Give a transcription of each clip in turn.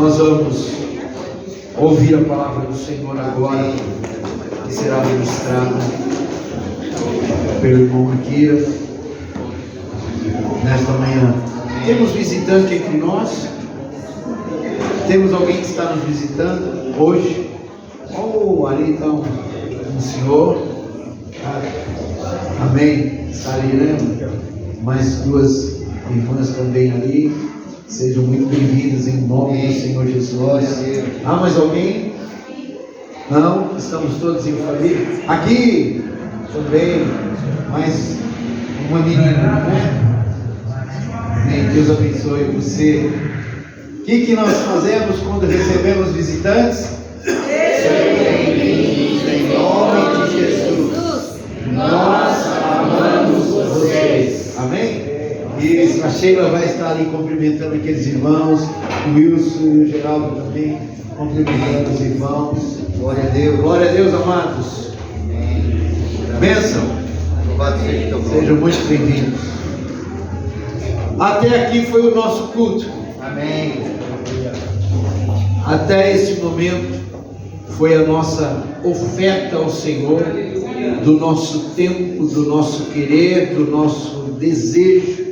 Nós vamos ouvir a palavra do Senhor agora, que será ministrada pelo irmão Akira nesta manhã. Temos visitante entre nós? Temos alguém que está nos visitando hoje? Ali está um senhor. Amém. Está ali, né? Mais duas irmãs também ali. Sejam muito bem-vindas em nome do Senhor Jesus. Mais alguém? Não? Estamos todos em família. Aqui também mais uma menina, né? Amém. Deus abençoe você. O que nós fazemos quando recebemos visitantes? Sejam bem-vindos em nome de Jesus. Nós amamos vocês. Amém? E a Sheila vai estar ali cumprimentando aqueles irmãos, o Wilson e o Geraldo também cumprimentando os irmãos. Glória a Deus, amados. Bênção. Sejam muito bem-vindos. Até aqui foi o nosso culto. Amém. Até esse momento foi a nossa oferta ao Senhor, do nosso tempo, do nosso querer, do nosso desejo.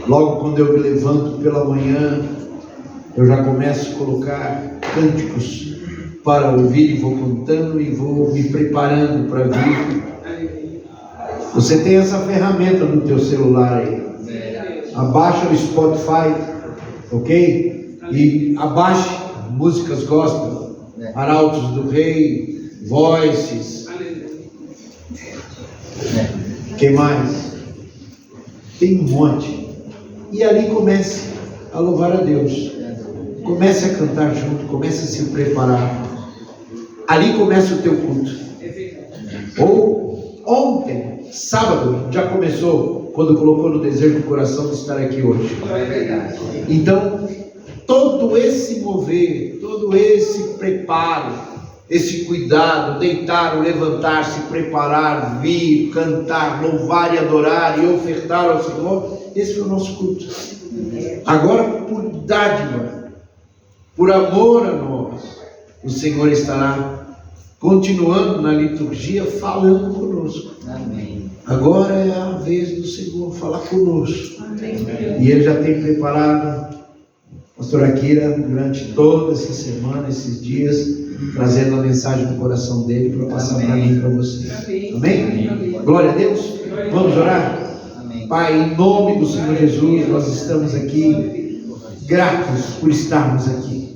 Logo quando eu me levanto pela manhã, eu já começo a colocar cânticos para ouvir e vou cantando e vou me preparando para vir. Você tem essa ferramenta no teu celular aí. Abaixa o Spotify, ok? E abaixe músicas gospel, Arautos do Rei, Voices. Que mais? Tem um monte. E ali comece a louvar a Deus. Comece a cantar junto, comece a se preparar. Ali começa o teu culto. Ou ontem, sábado, já começou, quando colocou no desejo do coração de estar aqui hoje. Então, todo esse mover, todo esse preparo, esse cuidado, deitar, levantar, se preparar, vir, cantar, louvar e adorar e ofertar ao Senhor, esse foi o nosso culto. Agora, por dádiva, por amor a nós, o Senhor estará continuando na liturgia, falando conosco. Amém. Agora é a vez do Senhor falar conosco. Amém. E Ele já tem preparado a pastora Akira durante toda essa semana, esses dias, trazendo a mensagem do coração dele para passar para mim e para você. Amém? Amém? Glória a Deus. Vamos orar? Amém. Pai, em nome do Senhor Jesus, nós estamos aqui gratos por estarmos aqui.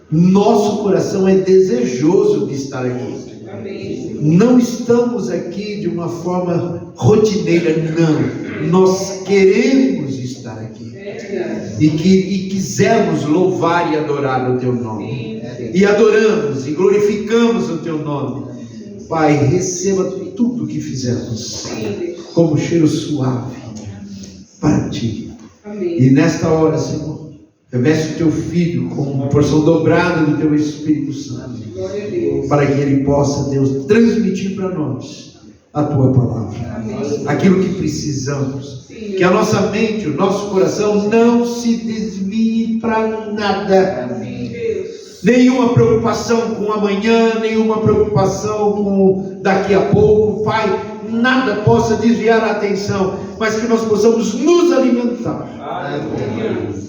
Nosso coração é desejoso de estar aqui. Não estamos aqui de uma forma rotineira, não. Nós queremos estar aqui. E quisermos louvar e adorar o Teu nome. E adoramos e glorificamos o Teu nome. Pai, receba tudo o que fizemos como cheiro suave para Ti. E nesta hora, Senhor, reveste o Teu Filho com uma porção dobrada do Teu Espírito Santo, para que Ele possa, Deus, transmitir para nós a Tua palavra, aquilo que precisamos, que a nossa mente, o nosso coração não se desvie para nada, nenhuma preocupação com amanhã, nenhuma preocupação com daqui a pouco, Pai, nada possa desviar a atenção, mas que nós possamos nos alimentar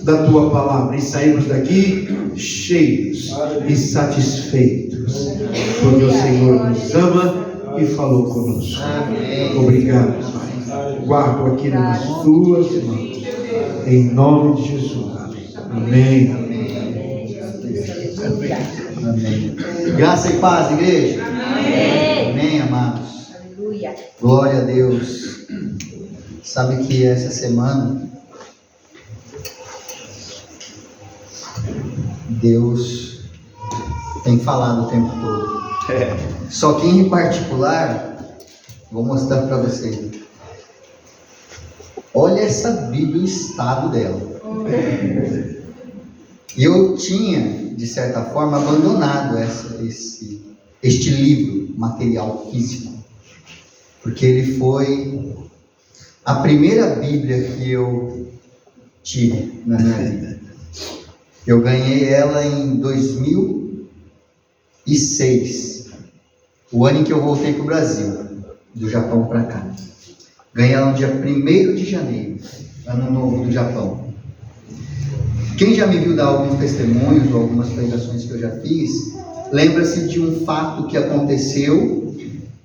da Tua palavra e sairmos daqui cheios e satisfeitos, porque o Senhor nos ama e falou conosco. Obrigado, Pai. Guardo aqui nas Tuas mãos, em nome de Jesus. Amém. Amém. Graça e paz, igreja. Amém. Amém, amados. Aleluia. Glória a Deus. Sabe que essa semana Deus tem falado o tempo todo. Só que em particular, vou mostrar para vocês. Olha essa Bíblia, o estado dela. Eu tinha, de certa forma, abandonado este livro, material físico, porque ele foi a primeira Bíblia que eu tive na minha vida. Eu ganhei ela em 2006, o ano em que eu voltei para o Brasil, do Japão para cá. Ganhei ela no dia 1º de janeiro, ano novo do Japão. Quem já me viu dar alguns testemunhos ou algumas pregações que eu já fiz, lembra-se de um fato que aconteceu,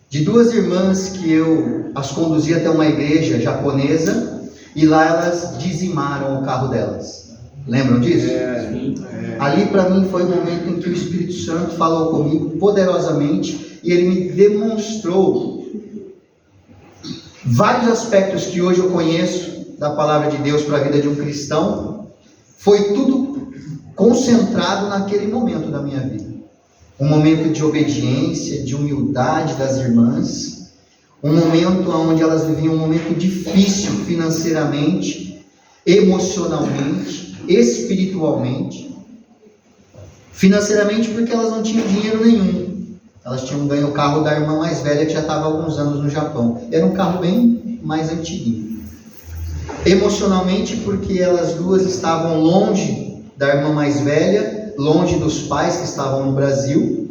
de duas irmãs que eu as conduzi até uma igreja japonesa, e lá elas dizimaram o carro delas. Lembram disso? Ali para mim foi o momento em que o Espírito Santo falou comigo poderosamente, e ele me demonstrou vários aspectos que hoje eu conheço da palavra de Deus para a vida de um cristão. Foi tudo concentrado naquele momento da minha vida. Um momento de obediência, de humildade das irmãs, um momento onde elas viviam um momento difícil financeiramente, emocionalmente, espiritualmente. Financeiramente porque elas não tinham dinheiro nenhum. Elas tinham ganho o carro da irmã mais velha que já estava há alguns anos no Japão. Era um carro bem mais antiguinho. Emocionalmente porque elas duas estavam longe da irmã mais velha, longe dos pais que estavam no Brasil.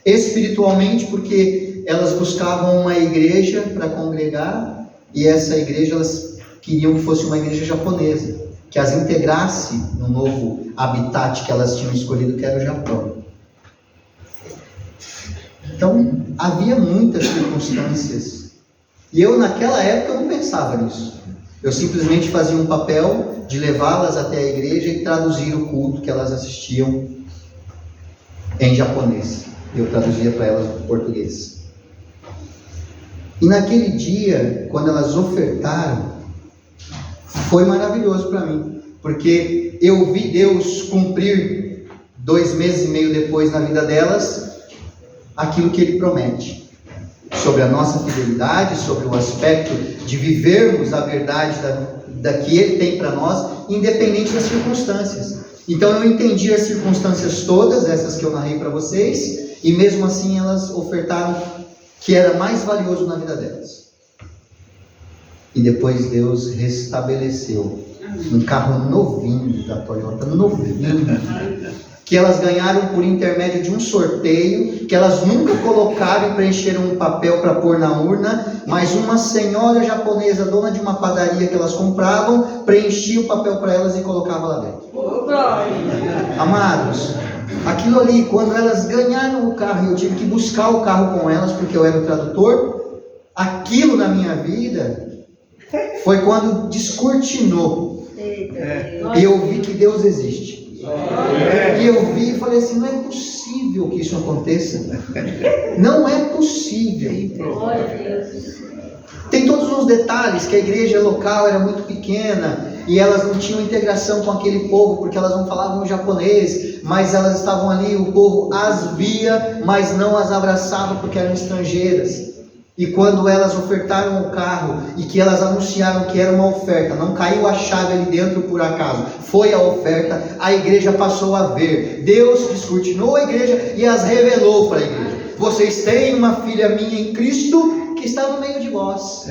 Espiritualmente porque elas buscavam uma igreja para congregar, e essa igreja elas queriam que fosse uma igreja japonesa, que as integrasse no novo habitat que elas tinham escolhido, que era o Japão. Então havia muitas circunstâncias, e eu naquela época não pensava nisso. Eu simplesmente fazia um papel de levá-las até a igreja e traduzir o culto que elas assistiam em japonês. Eu traduzia para elas em português. E naquele dia, quando elas ofertaram, foi maravilhoso para mim, porque eu vi Deus cumprir 2 meses e meio depois na vida delas aquilo que Ele promete. Sobre a nossa fidelidade, sobre o aspecto de vivermos a verdade da que Ele tem para nós, independente das circunstâncias. Então eu entendi as circunstâncias todas, essas que eu narrei para vocês, e mesmo assim elas ofertaram que era mais valioso na vida delas. E depois Deus restabeleceu um carro novinho da Toyota, novinho, que elas ganharam por intermédio de um sorteio, que elas nunca colocaram e preencheram um papel para pôr na urna, mas uma senhora japonesa, dona de uma padaria que elas compravam, preenchia o papel para elas e colocava lá dentro. Amados, aquilo ali, quando elas ganharam o carro e eu tive que buscar o carro com elas, porque eu era o tradutor, aquilo na minha vida foi quando descortinou. E eu vi que Deus existe. E eu vi e falei assim, não é possível que isso aconteça. Não é possível. Tem todos os detalhes, que a igreja local era muito pequena e elas não tinham integração com aquele povo, porque elas não falavam japonês, mas elas estavam ali, o povo as via, mas não as abraçava porque eram estrangeiras. E quando elas ofertaram o carro e que elas anunciaram que era uma oferta, não caiu a chave ali dentro por acaso, foi a oferta, a igreja passou a ver. Deus descortinou a igreja e as revelou para a igreja. Vocês têm uma filha minha em Cristo que está no meio de vós.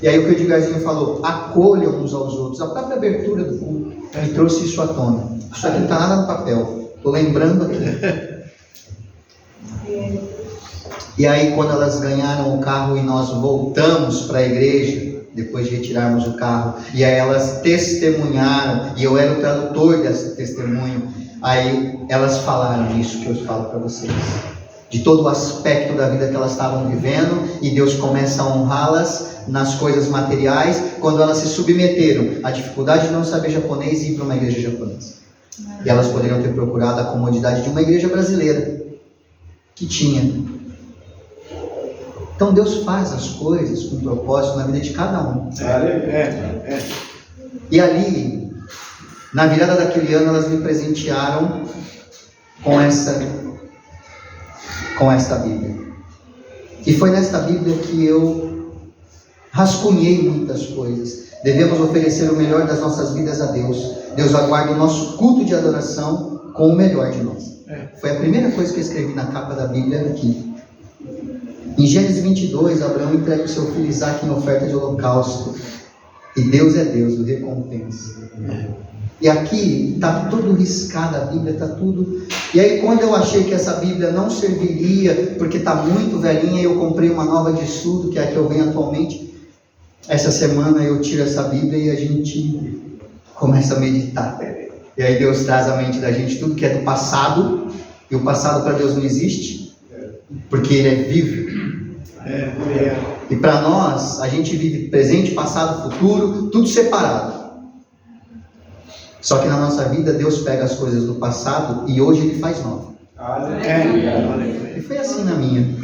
E aí o que o Edgarzinho falou, acolham uns aos outros. A própria abertura do culto me trouxe isso à tona. Isso aqui não está nada no papel, estou lembrando aqui. E aí quando elas ganharam o carro e nós voltamos para a igreja, depois de retirarmos o carro, e aí elas testemunharam, e eu era o tradutor desse testemunho, aí elas falaram isso que eu falo para vocês, de todo o aspecto da vida que elas estavam vivendo, e Deus começa a honrá-las nas coisas materiais, quando elas se submeteram à dificuldade de não saber japonês e ir para uma igreja japonesa. E elas poderiam ter procurado a comodidade de uma igreja brasileira, que tinha. Então Deus faz as coisas com propósito na vida de cada um. E ali, na virada daquele ano, elas me presentearam com esta Bíblia. E foi nesta Bíblia que eu rascunhei muitas coisas. Devemos oferecer o melhor das nossas vidas a Deus. Deus aguarda o nosso culto de adoração com o melhor de nós. Foi a primeira coisa que eu escrevi na capa da Bíblia aqui. Em Gênesis 22, Abraão entrega o seu filho Isaque em oferta de holocausto. E Deus é Deus, o recompensa. E aqui está tudo riscado, a Bíblia está tudo. E aí quando eu achei que essa Bíblia não serviria, porque está muito velhinha, eu comprei uma nova de estudo, que é a que eu venho atualmente. Essa semana eu tiro essa Bíblia e a gente começa a meditar. E aí Deus traz à mente da gente tudo que é do passado, e o passado para Deus não existe, porque Ele é vivo. E para nós, a gente vive presente, passado, futuro, tudo separado. Só que na nossa vida, Deus pega as coisas do passado e hoje Ele faz novo. E foi assim na minha.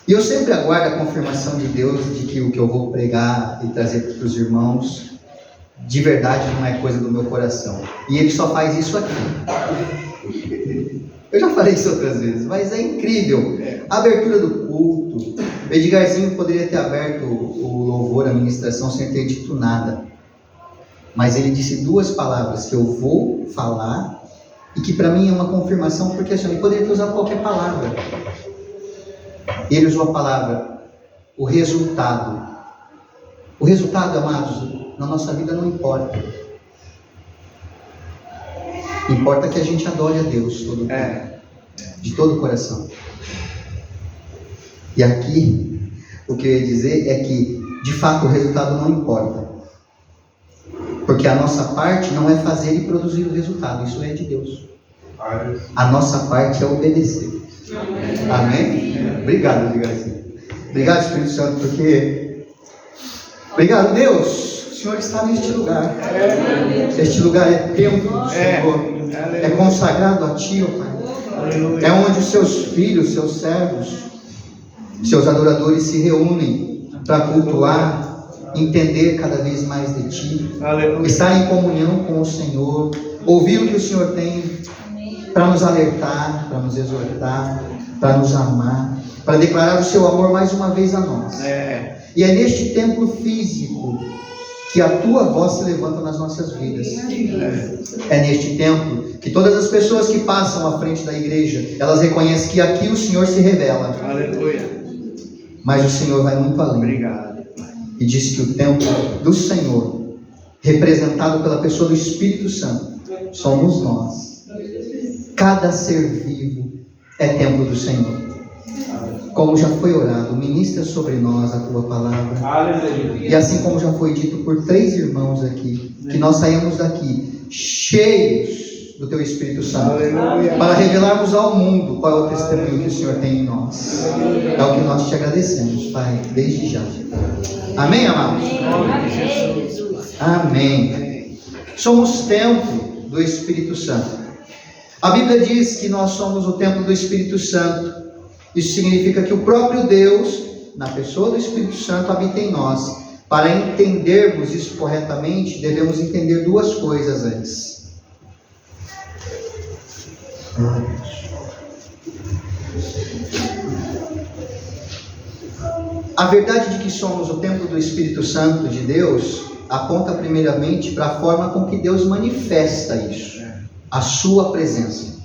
E eu sempre aguardo a confirmação de Deus de que o que eu vou pregar e trazer para os irmãos, de verdade não é coisa do meu coração. E Ele só faz isso aqui. Eu já falei isso outras vezes, mas é incrível. A abertura do culto. O Edgarzinho poderia ter aberto o louvor, a ministração, sem ter dito nada. Mas ele disse duas palavras que eu vou falar e que para mim é uma confirmação, porque assim, ele poderia ter usado qualquer palavra. Ele usou a palavra, o resultado. O resultado, amados, na nossa vida não importa. Importa que a gente adore a Deus todo o tempo, de todo o coração. E aqui, o que eu ia dizer é que, de fato, o resultado não importa. Porque a nossa parte não é fazer e produzir o resultado, isso é de Deus. A nossa parte é obedecer. Amém? Obrigado, Edgarzinho. Obrigado, Espírito Santo, porque... Obrigado, Deus. O Senhor está neste lugar. Este lugar é templo do Senhor. É consagrado a Ti, ó Pai. É onde os Seus filhos, Seus servos, Seus adoradores se reúnem para cultuar, entender cada vez mais de Ti, estar em comunhão com o Senhor, ouvir o que o Senhor tem para nos alertar, para nos exortar, para nos amar, para declarar o Seu amor mais uma vez a nós. E é neste templo físico que a Tua voz se levanta nas nossas vidas. É neste templo que todas as pessoas que passam à frente da igreja, elas reconhecem que aqui o Senhor se revela. Mas o Senhor vai muito além. Obrigado. E diz que o templo do Senhor, representado pela pessoa do Espírito Santo, somos nós. Cada ser vivo é templo do Senhor. Como já foi orado, ministra sobre nós a Tua palavra. Aleluia. E assim como já foi dito por 3 irmãos aqui, que nós saímos daqui cheios do Teu Espírito Santo, Aleluia. para revelarmos ao mundo qual é o testemunho que o Senhor tem em nós. É o que nós Te agradecemos, Pai, desde já. Amém, amados? Amém. Somos templo do Espírito Santo. A Bíblia diz que nós somos o templo do Espírito Santo. Isso significa que o próprio Deus, na pessoa do Espírito Santo, habita em nós. Para entendermos isso corretamente, devemos entender 2 coisas antes. A verdade de que somos o templo do Espírito Santo de Deus aponta primeiramente para a forma com que Deus manifesta isso, a sua presença.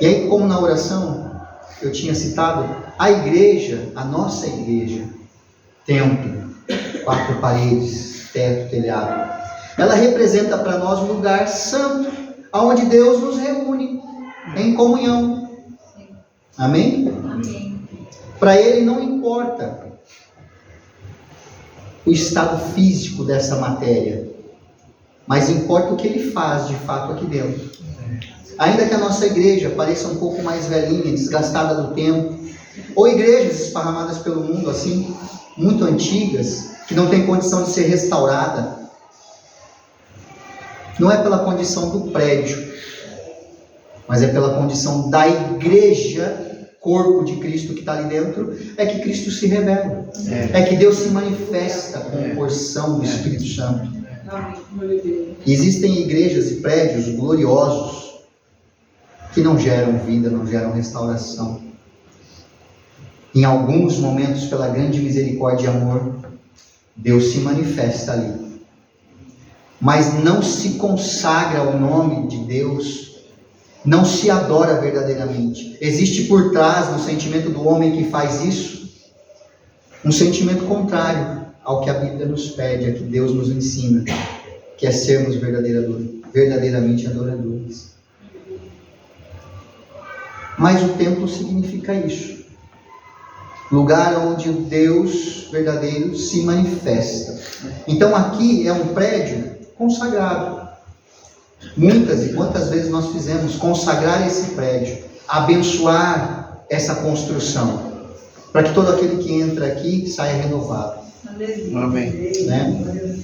E aí, como na oração eu tinha citado, a igreja, a nossa igreja, templo, 4 paredes, teto, telhado, ela representa para nós um lugar santo, onde Deus nos reúne em comunhão. Amém? Amém. Para Ele não importa o estado físico dessa matéria, mas importa o que Ele faz de fato aqui dentro. Ainda que a nossa igreja pareça um pouco mais velhinha, desgastada do tempo, ou igrejas esparramadas pelo mundo assim, muito antigas, que não tem condição de ser restaurada, não é pela condição do prédio, mas é pela condição da igreja, corpo de Cristo que está ali dentro, é que Cristo se revela. É que Deus se manifesta com porção do Espírito Santo. Existem igrejas e prédios gloriosos que não geram vida, não geram restauração. Em alguns momentos, pela grande misericórdia e amor, Deus se manifesta ali. Mas não se consagra ao nome de Deus, não se adora verdadeiramente. Existe por trás, no sentimento do homem que faz isso, um sentimento contrário. ao que a Bíblia nos pede, a que Deus nos ensina, que é sermos verdadeiramente adoradores. Mas o templo significa isso. Lugar onde o Deus verdadeiro se manifesta. Então aqui é um prédio consagrado. Muitas e quantas vezes nós fizemos consagrar esse prédio, abençoar essa construção, para que todo aquele que entra aqui saia renovado. Amém. Né?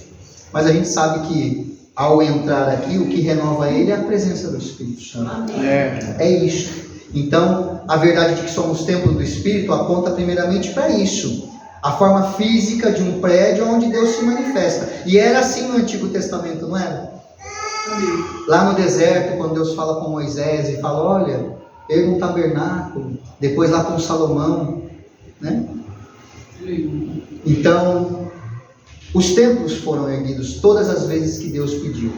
Mas a gente sabe que ao entrar aqui, o que renova ele é a presença do Espírito Santo. É isso. Então, a verdade de que somos templo do Espírito aponta primeiramente para isso. A forma física de um prédio onde Deus se manifesta. E era assim no Antigo Testamento, não era? Lá no deserto, quando Deus fala com Moisés e fala, olha, erga um tabernáculo. Depois lá com Salomão, né? Então, os templos foram erguidos todas as vezes que Deus pediu.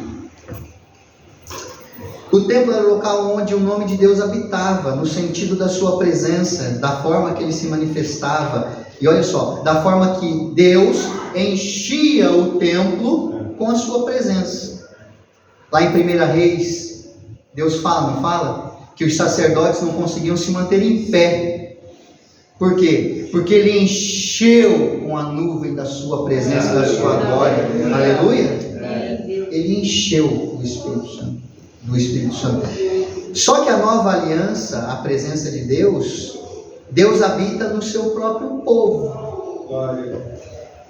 O templo era o local onde o nome de Deus habitava, no sentido da sua presença, da forma que ele se manifestava. E olha só, da forma que Deus enchia o templo com a sua presença. Lá em 1 Reis, Deus fala, não fala? Que os sacerdotes não conseguiam se manter em pé. Por quê? Porque ele encheu com a nuvem da sua presença, da sua glória. Aleluia? Ele encheu o Espírito Santo. Do Espírito Santo. Só que a nova aliança, a presença de Deus, Deus habita no seu próprio povo.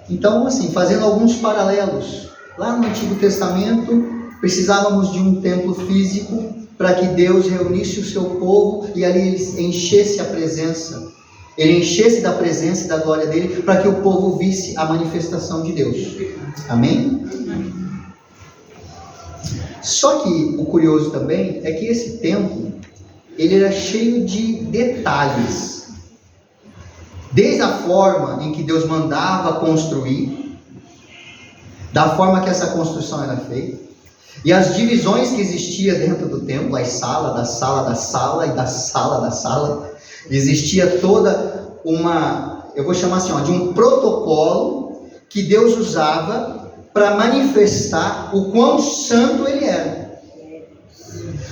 Então, assim, fazendo alguns paralelos, lá no Antigo Testamento, precisávamos de um templo físico para que Deus reunisse o seu povo e ali ele enchesse a presença. Ele enchesse da presença e da glória dele para que o povo visse a manifestação de Deus. Amém? Só que o curioso também é que esse templo, ele era cheio de detalhes. Desde a forma em que Deus mandava construir, da forma que essa construção era feita, e as divisões que existiam dentro do templo, as salas, da sala, da sala e da sala, da sala, existia toda uma, eu vou chamar assim, de um protocolo que Deus usava para manifestar o quão santo ele era.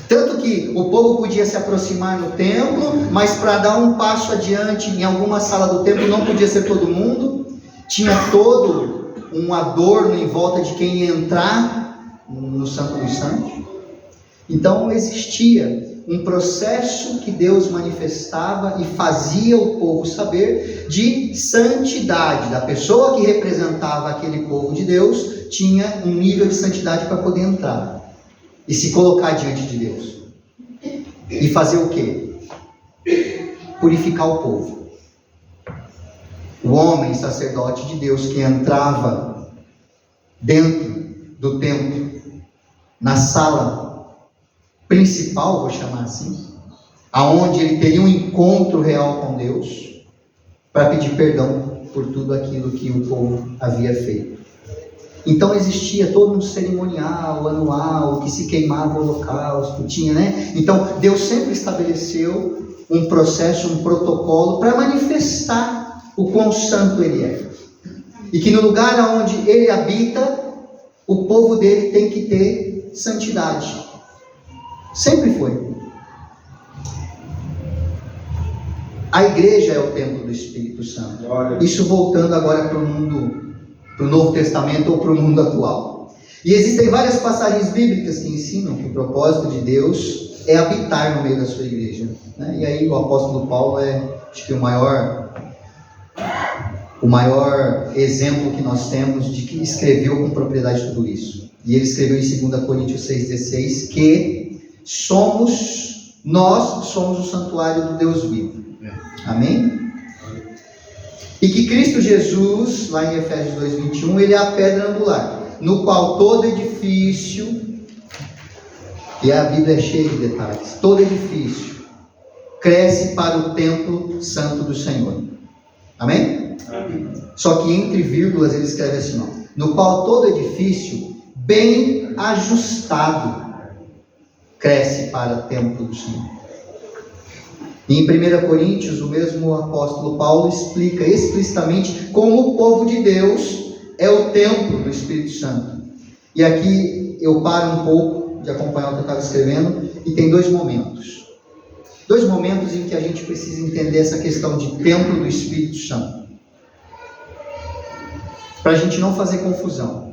Tanto que o povo podia se aproximar no templo, mas para dar um passo adiante em alguma sala do templo não podia ser todo mundo. Tinha todo um adorno em volta de quem ia entrar no Santo dos Santos. Então existia um processo que Deus manifestava e fazia o povo saber de santidade. Da pessoa que representava aquele povo de Deus, tinha um nível de santidade para poder entrar e se colocar diante de Deus. E fazer o quê? Purificar o povo. O homem sacerdote de Deus que entrava dentro do templo, na sala principal, vou chamar assim, aonde ele teria um encontro real com Deus, para pedir perdão por tudo aquilo que o povo havia feito. Então existia todo um cerimonial anual, que se queimava o holocausto, tinha, né? Então Deus sempre estabeleceu um processo, um protocolo, para manifestar o quão santo ele é. E que no lugar onde ele habita, o povo dele tem que ter santidade. Sempre foi. A igreja é o templo do Espírito Santo. Isso voltando agora para o mundo, para o Novo Testamento ou para o mundo atual. E existem várias passagens bíblicas que ensinam que o propósito de Deus é habitar no meio da sua igreja, né? E aí o apóstolo Paulo é, acho que o maior exemplo que nós temos de que escreveu com propriedade tudo isso. E ele escreveu em 2 Coríntios 6,16 que nós somos o santuário do Deus vivo. Amém? E que Cristo Jesus, lá em Efésios 2,21, ele é a pedra angular, no qual todo edifício, e a Bíblia é cheia de detalhes, todo edifício cresce para o templo santo do Senhor. Amém? Amém. Só que entre vírgulas ele escreve assim, no qual todo edifício bem ajustado cresce para o templo do Senhor. E em 1 Coríntios, o mesmo apóstolo Paulo explica explicitamente como o povo de Deus é o templo do Espírito Santo. E aqui eu paro um pouco de acompanhar o que eu estava escrevendo, e tem dois momentos. Dois momentos em que a gente precisa entender essa questão de templo do Espírito Santo, para a gente não fazer confusão.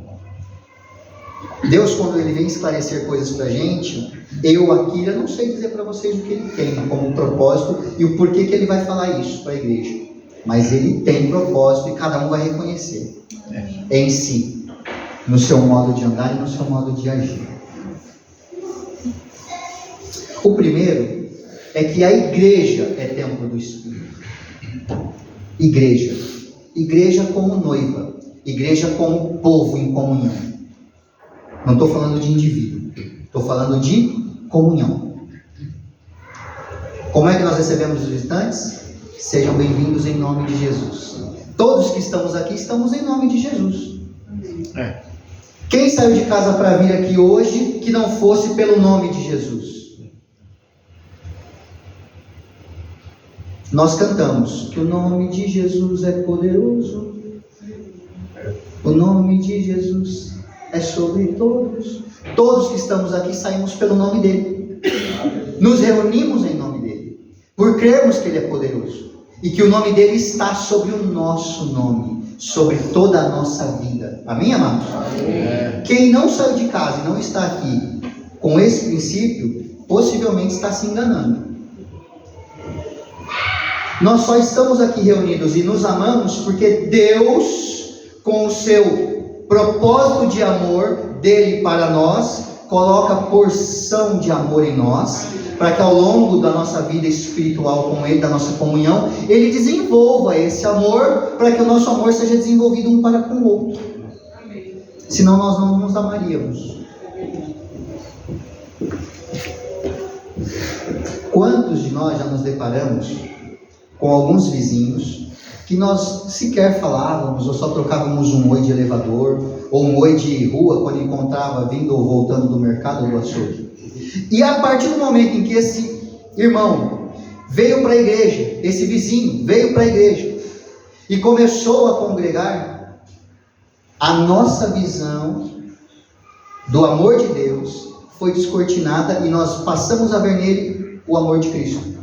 Deus, quando Ele vem esclarecer coisas para a gente, eu aqui, eu não sei dizer para vocês o que Ele tem como propósito e o porquê que Ele vai falar isso para a igreja. Mas Ele tem propósito e cada um vai reconhecer em si, no seu modo de andar e no seu modo de agir. O primeiro é que a igreja é templo do Espírito. Igreja. Igreja como noiva. Igreja como povo em comunhão. Não estou falando de indivíduo. Estou falando de comunhão. Como é que nós recebemos os visitantes? Sejam bem-vindos em nome de Jesus. Todos que estamos aqui, estamos em nome de Jesus. Quem saiu de casa para vir aqui hoje, que não fosse pelo nome de Jesus? Nós cantamos que o nome de Jesus é poderoso, o nome de Jesus é sobre todos. Todos que estamos aqui saímos pelo nome dele, nos reunimos em nome dele, por crermos que ele é poderoso e que o nome dele está sobre o nosso nome, sobre toda a nossa vida. Amém, amados? Amém. Quem não saiu de casa e não está aqui com esse princípio, possivelmente está se enganando. Nós só estamos aqui reunidos e nos amamos porque Deus, com o seu propósito de amor dele para nós, coloca porção de amor em nós, para que ao longo da nossa vida espiritual com ele, da nossa comunhão, ele desenvolva esse amor, para que o nosso amor seja desenvolvido um para com o outro. Senão nós não nos amaríamos. Quantos de nós já nos deparamos com alguns vizinhos que nós sequer falávamos, ou só trocávamos um oi de elevador, ou um oi de rua, quando encontrava vindo ou voltando do mercado ou do açougue. E a partir do momento em que esse irmão veio para a igreja, esse vizinho veio para a igreja, e começou a congregar, a nossa visão do amor de Deus foi descortinada, e nós passamos a ver nele o amor de Cristo.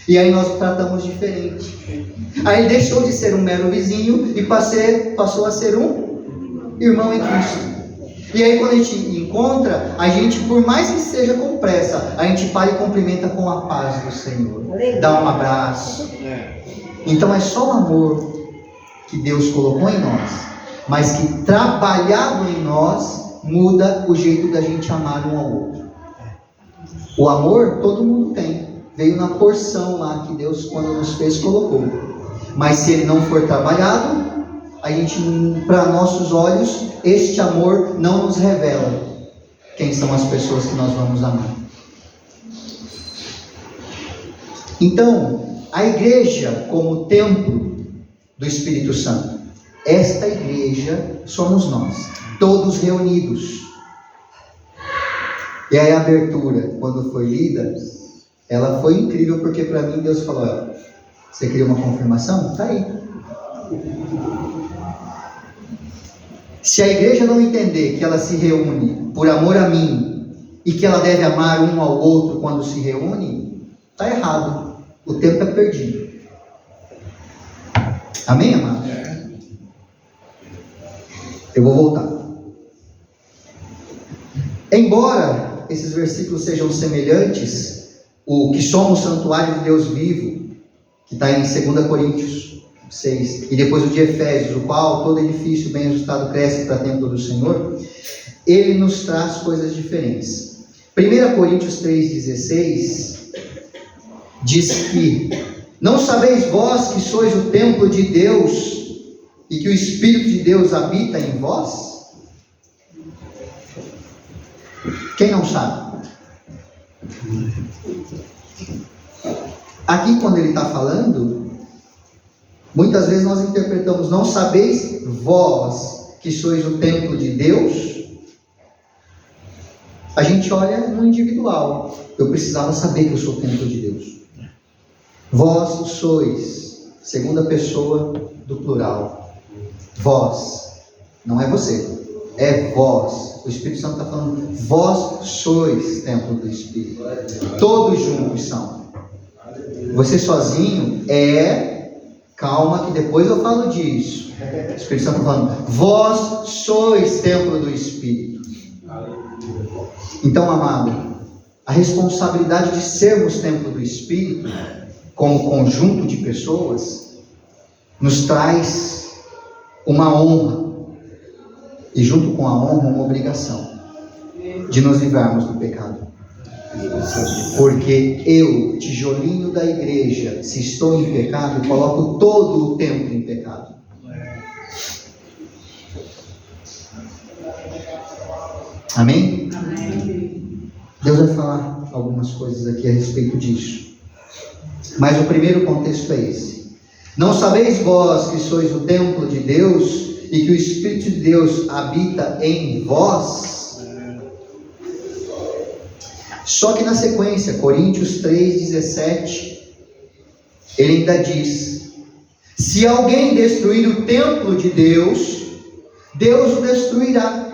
E aí nós o tratamos diferente. Aí deixou de ser um mero vizinho e passou a ser um irmão em Cristo. E aí quando a gente encontra, a gente, por mais que seja com pressa, a gente para e cumprimenta com a paz do Senhor. Dá um abraço. Então é só o amor que Deus colocou em nós, mas que trabalhado em nós, muda o jeito da gente amar um ao outro. O amor todo mundo tem. Veio na porção lá que Deus, quando nos fez, colocou. Mas se ele não for trabalhado, a gente, para nossos olhos, este amor não nos revela quem são as pessoas que nós vamos amar. Então, a igreja como templo do Espírito Santo, esta igreja somos nós, todos reunidos. E aí a abertura, quando foi lida, ela foi incrível, porque para mim Deus falou: você queria uma confirmação? Está aí. Se a igreja não entender que ela se reúne por amor a mim, e que ela deve amar um ao outro quando se reúne, está errado. O tempo é perdido. Amém, amados? Eu vou voltar. Embora esses versículos sejam semelhantes, o que somos santuário de Deus vivo, que está em 2 Coríntios 6, e depois o de Efésios, o qual todo edifício bem ajustado cresce para templo do Senhor, ele nos traz coisas diferentes. 1 Coríntios 3,16 diz que: não sabeis vós que sois o templo de Deus e que o Espírito de Deus habita em vós? Quem não sabe? Aqui, quando ele está falando, muitas vezes nós interpretamos: não sabeis vós que sois o templo de Deus? A gente olha no individual. Eu precisava saber que eu sou o templo de Deus. Vós sois, segunda pessoa do plural. Vós. Não é você, é vós. O Espírito Santo está falando, vós sois templo do Espírito. Todos juntos são. Você sozinho calma que depois eu falo disso. O Espírito Santo está falando, vós sois templo do Espírito. Então, amado, a responsabilidade de sermos templo do Espírito, como conjunto de pessoas, nos traz uma honra, e junto com a honra, uma obrigação, de nos livrarmos do pecado. Porque eu, tijolinho da igreja, se estou em pecado, coloco todo o tempo em pecado. Amém? Amém. Deus vai falar algumas coisas aqui a respeito disso. Mas o primeiro contexto é esse. Não sabeis vós que sois o templo de Deus e que o Espírito de Deus habita em vós? Só que na sequência, Coríntios 3,17, ele ainda diz: se alguém destruir o templo de Deus, Deus o destruirá.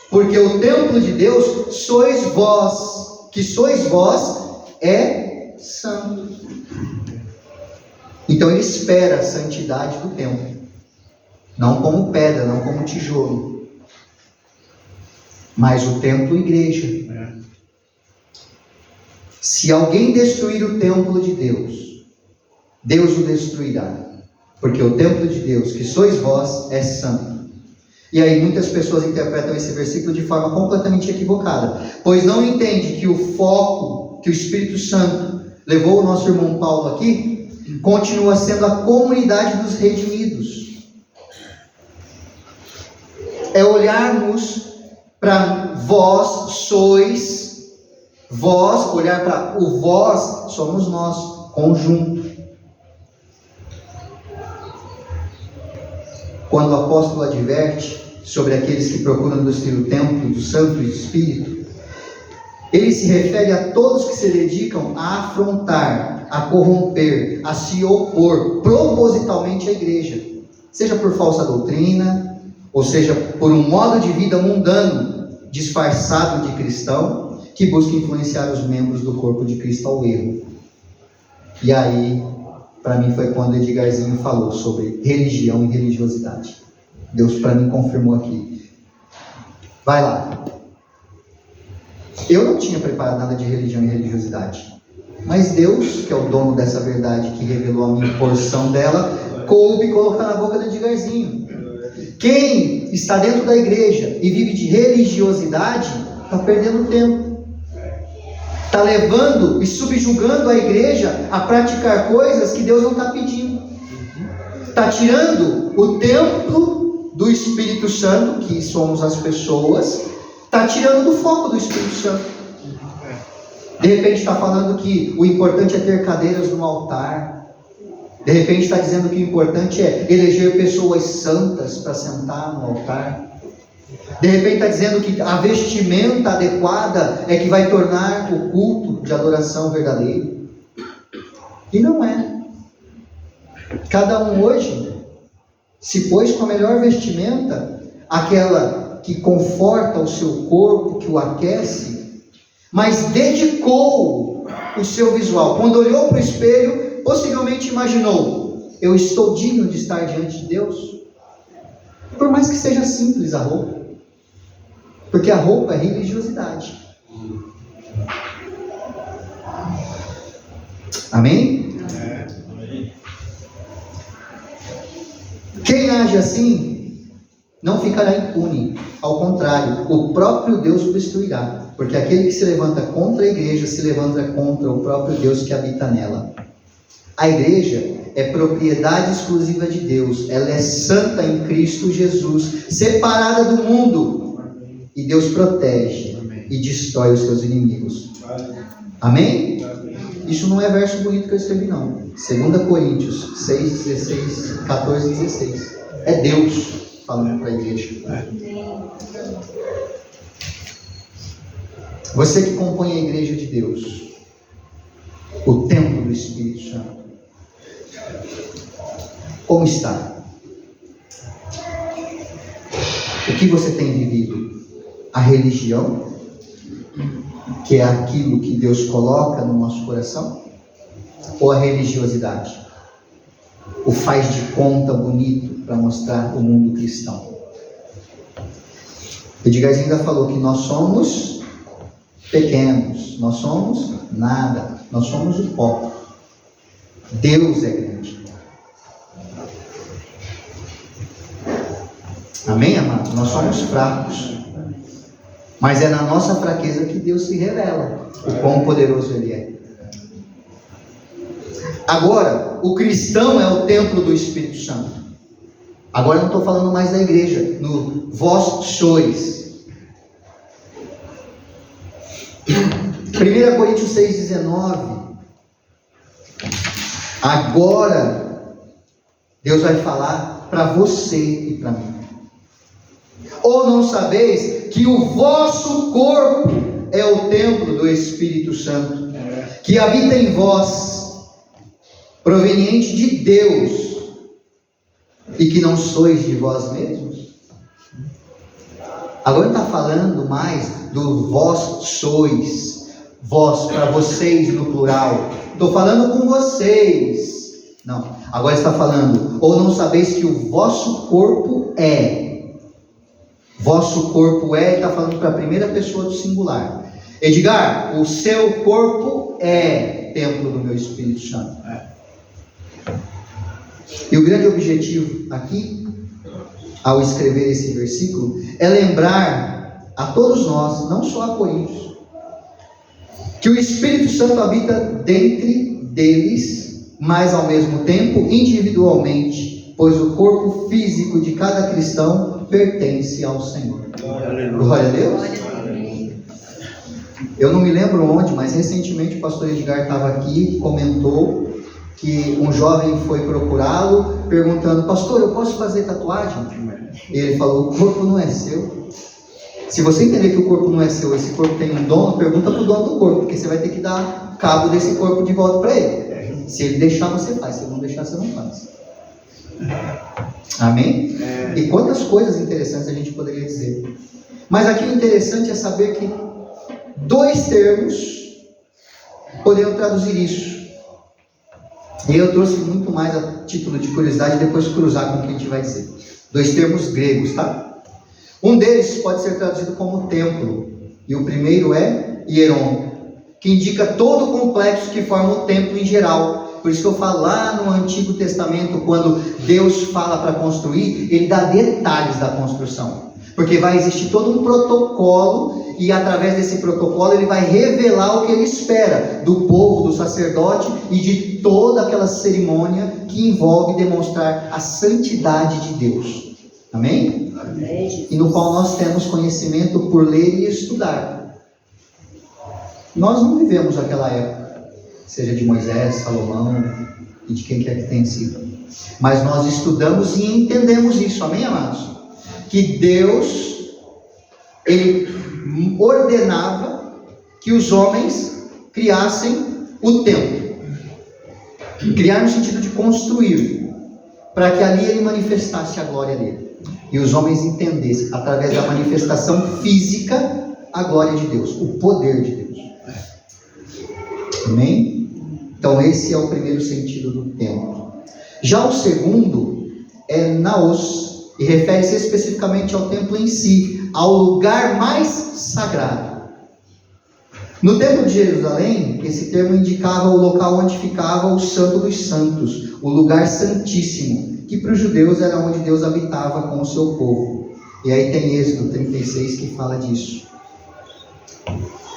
Porque o templo de Deus sois vós, que sois vós é santo. Então ele espera a santidade do templo, não como pedra, não como tijolo, mas o templo igreja. Se alguém destruir o templo de Deus, Deus o destruirá, porque o templo de Deus, que sois vós, é santo. E aí muitas pessoas interpretam esse versículo de forma completamente equivocada, pois não entende que o foco que o Espírito Santo levou o nosso irmão Paulo aqui, continua sendo a comunidade dos redimidos. É olharmos para vós sois, vós, olhar para o vós, somos nós, conjunto. Quando o apóstolo adverte sobre aqueles que procuram destruir o templo do Santo Espírito, ele se refere a todos que se dedicam a afrontar, a corromper, a se opor propositalmente à igreja, seja por falsa doutrina, ou seja por um modo de vida mundano, disfarçado de cristão, que busca influenciar os membros do corpo de Cristo ao erro. E aí, para mim foi quando Edgarzinho falou sobre religião e religiosidade. Deus para mim confirmou aqui. Vai lá. Eu não tinha preparado nada de religião e religiosidade, mas Deus, que é o dono dessa verdade, que revelou a minha porção dela, coube colocar na boca do Edgarzinho. Quem está dentro da igreja e vive de religiosidade, está perdendo tempo. Está levando e subjugando a igreja a praticar coisas que Deus não está pedindo. Está tirando o templo do Espírito Santo, que somos as pessoas, está tirando do foco do Espírito Santo. De repente está falando que o importante é ter cadeiras no altar. De repente está dizendo que o importante é eleger pessoas santas para sentar no altar. De repente está dizendo que a vestimenta adequada é que vai tornar o culto de adoração verdadeiro. E não é. Cada um hoje se pôs com a melhor vestimenta, aquela que conforta o seu corpo, que o aquece, mas dedicou o seu visual. Quando olhou para o espelho, possivelmente imaginou: eu estou digno de estar diante de Deus? Por mais que seja simples a roupa. Porque a roupa é religiosidade. Amém? Quem age assim não ficará impune. Ao contrário, o próprio Deus o destruirá. Porque aquele que se levanta contra a igreja se levanta contra o próprio Deus que habita nela. A igreja é propriedade exclusiva de Deus. Ela é santa em Cristo Jesus, separada do mundo. E Deus protege e destrói os seus inimigos. Amém? Isso não é verso bonito que eu escrevi, não. 2 Coríntios 6, 16, 14 e 16. É Deus falando para a igreja. Você que compõe a igreja de Deus, o templo do Espírito Santo, como está? O que você tem vivido? A religião, que é aquilo que Deus coloca no nosso coração? Ou a religiosidade? O faz de conta bonito para mostrar o mundo cristão? Edgar ainda falou que nós somos pequenos, nós somos nada, nós somos o pó. Deus é grande. Amém, amados? Nós somos fracos, mas é na nossa fraqueza que Deus se revela, o quão poderoso Ele é. Agora, o cristão é o templo do Espírito Santo. Agora eu não estou falando mais da igreja, no vós sois. 1 Coríntios 6,19. Agora Deus vai falar para você e para mim. Ou não sabeis que o vosso corpo é o templo do Espírito Santo, que habita em vós, proveniente de Deus, e que não sois de vós mesmos? Agora está falando mais do vós sois. Vós, para vocês no plural. Estou falando com vocês. Não, agora está falando, ou não sabeis que o vosso corpo é. Vosso corpo é, está falando para a primeira pessoa do singular. Edgar, o seu corpo é templo do meu Espírito Santo. E o grande objetivo aqui, ao escrever esse versículo, é lembrar a todos nós, não só a Coríntios, que o Espírito Santo habita dentre deles, mas ao mesmo tempo individualmente, pois o corpo físico de cada cristão pertence ao Senhor. Glória a Deus. Eu não me lembro onde, mas recentemente o pastor Edgar estava aqui e comentou que um jovem foi procurá-lo perguntando: pastor, eu posso fazer tatuagem? E ele falou: o corpo não é seu. Se você entender que o corpo não é seu, esse corpo tem um dono, pergunta para o dono do corpo, porque você vai ter que dar cabo desse corpo de volta para ele. Se ele deixar, você faz. Se ele não deixar, você não faz. Amém? E quantas coisas interessantes a gente poderia dizer. Mas aqui o interessante é saber que dois termos poderiam traduzir isso. E eu trouxe muito mais a título de curiosidade, depois cruzar com o que a gente vai dizer. Dois termos gregos, tá? Um deles pode ser traduzido como templo, e o primeiro é hieron, que indica todo o complexo que forma o templo em geral. Por isso que eu falo lá no Antigo Testamento, quando Deus fala para construir, Ele dá detalhes da construção, porque vai existir todo um protocolo, e através desse protocolo Ele vai revelar o que Ele espera do povo, do sacerdote e de toda aquela cerimônia que envolve demonstrar a santidade de Deus. Amém? Amém. E no qual nós temos conhecimento por ler e estudar. Nós não vivemos aquela época, seja de Moisés, Salomão e de quem quer que tenha sido, mas nós estudamos e entendemos isso, amém, amados? Que Deus, Ele ordenava que os homens criassem o templo. Criar no sentido de construir, para que ali Ele manifestasse a glória dele. E os homens entendessem, através da manifestação física, a glória de Deus, o poder de Deus. Amém? Então esse é o primeiro sentido do templo. Já o segundo é naos, e refere-se especificamente ao templo em si, ao lugar mais sagrado. No templo de Jerusalém, esse termo indicava o local onde ficava o Santo dos Santos, o lugar santíssimo, que para os judeus era onde Deus habitava com o seu povo. E aí tem Êxodo 36 que fala disso.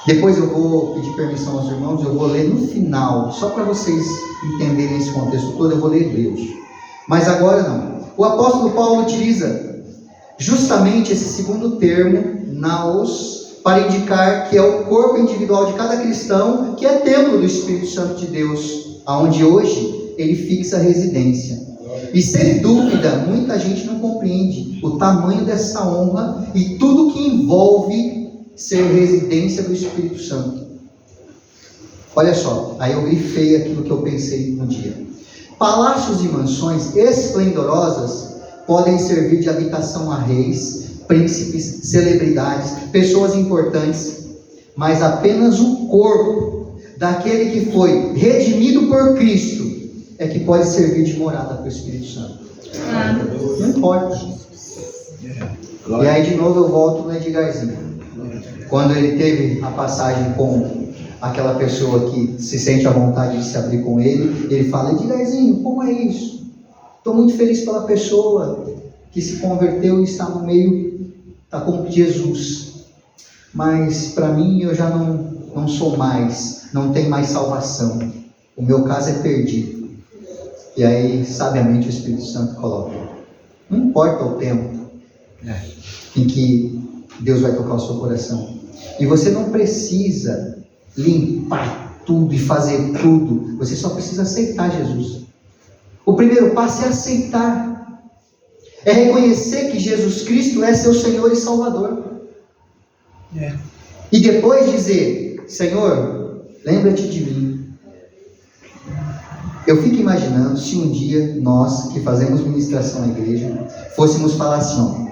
Depois eu vou pedir permissão aos irmãos, eu vou ler no final, só para vocês entenderem esse contexto todo, eu vou ler Hebreus. Mas agora não. O apóstolo Paulo utiliza justamente esse segundo termo, naos, para indicar que é o corpo individual de cada cristão, que é templo do Espírito Santo de Deus, aonde hoje ele fixa a residência. E sem dúvida, muita gente não compreende o tamanho dessa honra e tudo que envolve ser residência do Espírito Santo. Olha só, aí eu grifei aquilo que eu pensei no dia. Palácios e mansões esplendorosas podem servir de habitação a reis, príncipes, celebridades, pessoas importantes, mas apenas o corpo daquele que foi redimido por Cristo é que pode servir de morada para o Espírito Santo. Não importa. E aí de novo eu volto no Edgarzinho. Quando ele teve a passagem com aquela pessoa que se sente à vontade de se abrir com ele, ele fala: Edgarzinho, como é isso? Estou muito feliz pela pessoa que se converteu e está no meio, está com Jesus. Mas para mim eu já não sou mais, não tem mais salvação. O meu caso é perdido. E aí, sabiamente, o Espírito Santo coloca: não importa o tempo em que Deus vai tocar o seu coração. E você não precisa limpar tudo e fazer tudo. Você só precisa aceitar Jesus. O primeiro passo é aceitar. É reconhecer que Jesus Cristo é seu Senhor e Salvador. E depois dizer: Senhor, lembra-te de mim. Eu fico imaginando se um dia nós, que fazemos ministração na igreja, fôssemos falar assim: ó,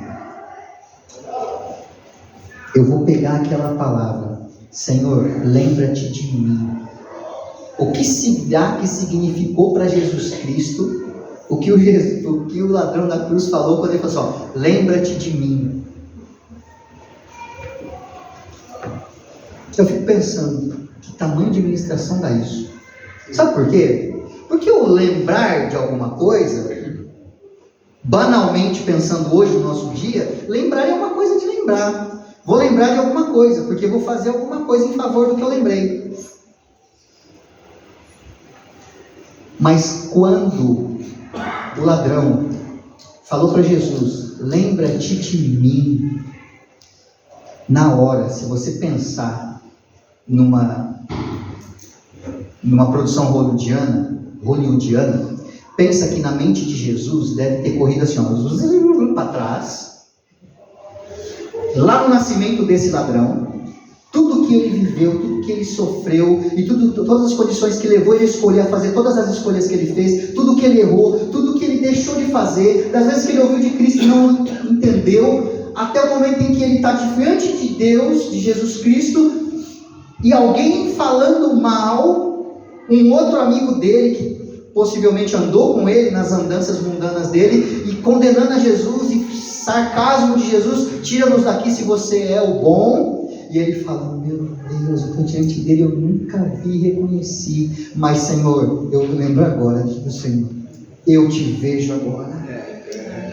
eu vou pegar aquela palavra, Senhor, lembra-te de mim. O que significou para Jesus Cristo o que o ladrão da cruz falou quando ele falou assim: ó, lembra-te de mim. Eu fico pensando, que tamanho de ministração dá isso? Sabe por quê? Porque o lembrar de alguma coisa, banalmente pensando hoje no nosso dia, lembrar é uma coisa de lembrar. Vou lembrar de alguma coisa, porque vou fazer alguma coisa em favor do que eu lembrei. Mas quando o ladrão falou para Jesus: lembra-te de mim, na hora, se você pensar numa produção hollywoodiana, pensa que na mente de Jesus deve ter corrido assim, ó, para trás. Lá no nascimento desse ladrão, tudo que ele viveu, tudo que ele sofreu, e todas as condições que levou ele a escolher, a fazer todas as escolhas que ele fez, tudo que ele errou, tudo que ele deixou de fazer, das vezes que ele ouviu de Cristo e não entendeu, até o momento em que ele está diante de Deus, de Jesus Cristo, e alguém falando mal, um outro amigo dele, que possivelmente andou com ele nas andanças mundanas dele, e condenando a Jesus, e sarcasmo de Jesus: tira-nos daqui se você é o bom. E ele fala: meu Deus, eu estou diante dele, eu nunca vi e reconheci, mas Senhor, eu lembro agora do Senhor, eu te vejo agora,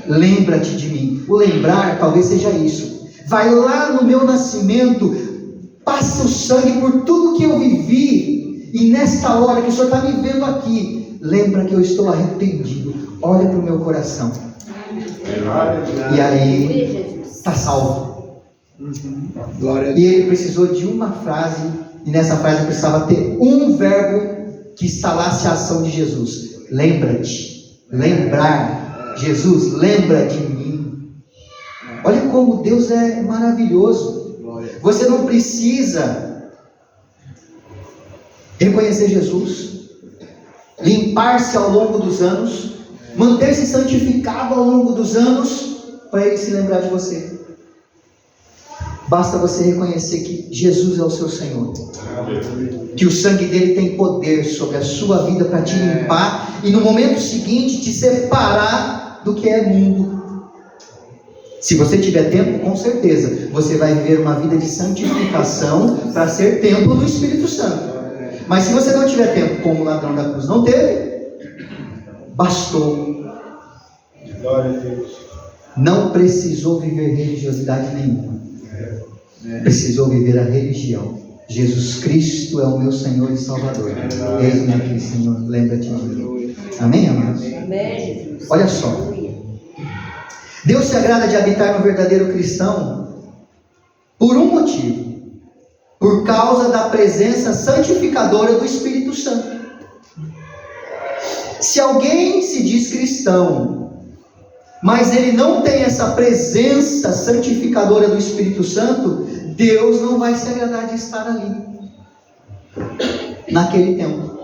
lembra-te de mim. O lembrar talvez seja isso: vai lá no meu nascimento, passa o sangue por tudo que eu vivi, e nesta hora que o Senhor está me vendo aqui, lembra que eu estou arrependido, olha para o meu coração, e aí está salvo. E ele precisou de uma frase, e nessa frase precisava ter um verbo que instalasse a ação de Jesus: lembra-te, lembrar. Jesus, lembra de mim. Olha como Deus é maravilhoso. Você não precisa reconhecer Jesus, limpar-se ao longo dos anos, manter-se santificado ao longo dos anos, para Ele se lembrar de você. Basta você reconhecer que Jesus é o seu Senhor, que o sangue dele tem poder sobre a sua vida para te limpar e no momento seguinte te separar do que é mundo. Se você tiver tempo, com certeza você vai viver uma vida de santificação para ser templo do Espírito Santo. Mas se você não tiver tempo, como o ladrão da cruz não teve, bastou. Não precisou viver religiosidade nenhuma. Precisou viver a religião. Jesus Cristo é o meu Senhor e Salvador. Eis-me aqui, Senhor, lembra-te de mim. Amém, amados? Olha só, Deus se agrada de habitar no verdadeiro cristão por um motivo: por causa da presença santificadora do Espírito Santo. Se alguém se diz cristão, mas ele não tem essa presença santificadora do Espírito Santo, Deus não vai se agradar de estar ali, naquele tempo.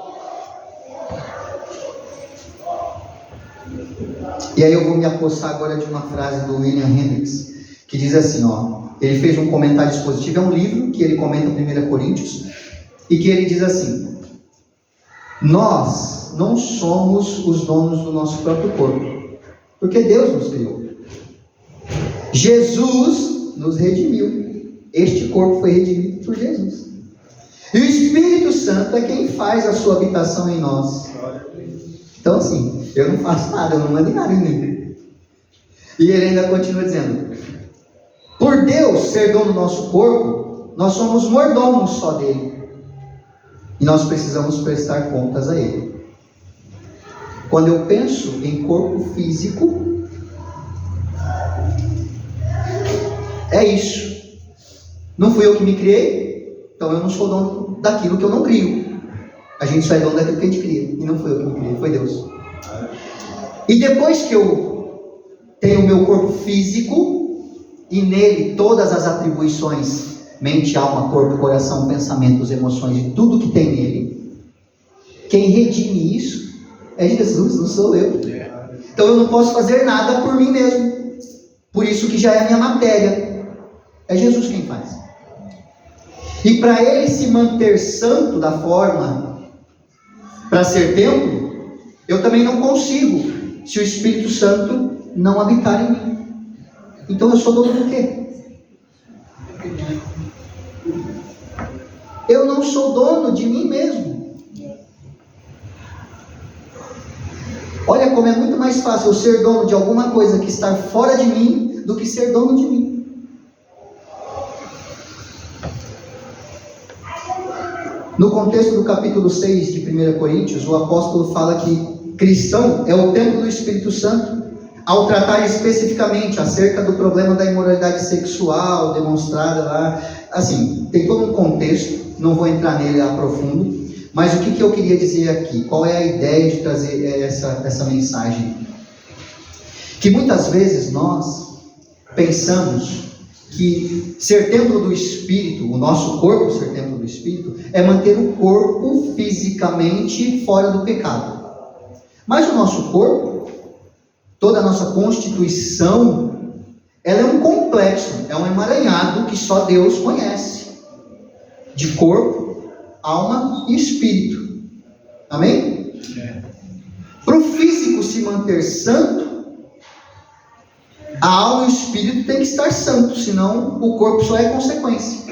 E aí eu vou me apossar agora de uma frase do William Hendricks, que diz assim, ó, ele fez um comentário expositivo, é um livro que ele comenta 1 Coríntios, e que ele diz assim: nós não somos os donos do nosso próprio corpo, porque Deus nos criou. Jesus nos redimiu. Este corpo foi redimido por Jesus. E o Espírito Santo é quem faz a sua habitação em nós. Então assim, eu não faço nada, eu não mando nada em mim. E ele ainda continua dizendo: por Deus ser dono do nosso corpo, nós somos mordomos só dele. E nós precisamos prestar contas a ele. Quando eu penso em corpo físico, é isso. Não fui eu que me criei, então eu não sou dono daquilo que eu não crio. A gente só é dono daquilo que a gente cria. E não fui eu que me criei, foi Deus. E depois que eu tenho o meu corpo físico, e nele todas as atribuições, mente, alma, corpo, coração, pensamentos, emoções e tudo que tem nele, quem redime isso é Jesus, não sou eu. Então eu não posso fazer nada por mim mesmo. Por isso que já é a minha matéria. É Jesus quem faz. E para ele se manter santo da forma para ser templo, eu também não consigo, se o Espírito Santo não habitar em mim. Então eu sou dono do quê? Eu não sou dono de mim mesmo. Olha como é muito mais fácil eu ser dono de alguma coisa que está fora de mim do que ser dono de mim. No contexto do capítulo 6 de 1 Coríntios, o apóstolo fala que cristão é o templo do Espírito Santo, ao tratar especificamente acerca do problema da imoralidade sexual demonstrada lá. Assim, tem todo um contexto, não vou entrar nele a profundo, mas o que eu queria dizer aqui? Qual é a ideia de trazer essa mensagem? Que muitas vezes nós pensamos que ser templo do Espírito, o nosso corpo ser templo do Espírito, é manter o corpo fisicamente fora do pecado. Mas o nosso corpo, toda a nossa constituição, ela é um complexo, é um emaranhado que só Deus conhece, de corpo, alma e espírito. Amém? Para o físico se manter santo, a alma e o espírito tem que estar santo, senão o corpo só é consequência.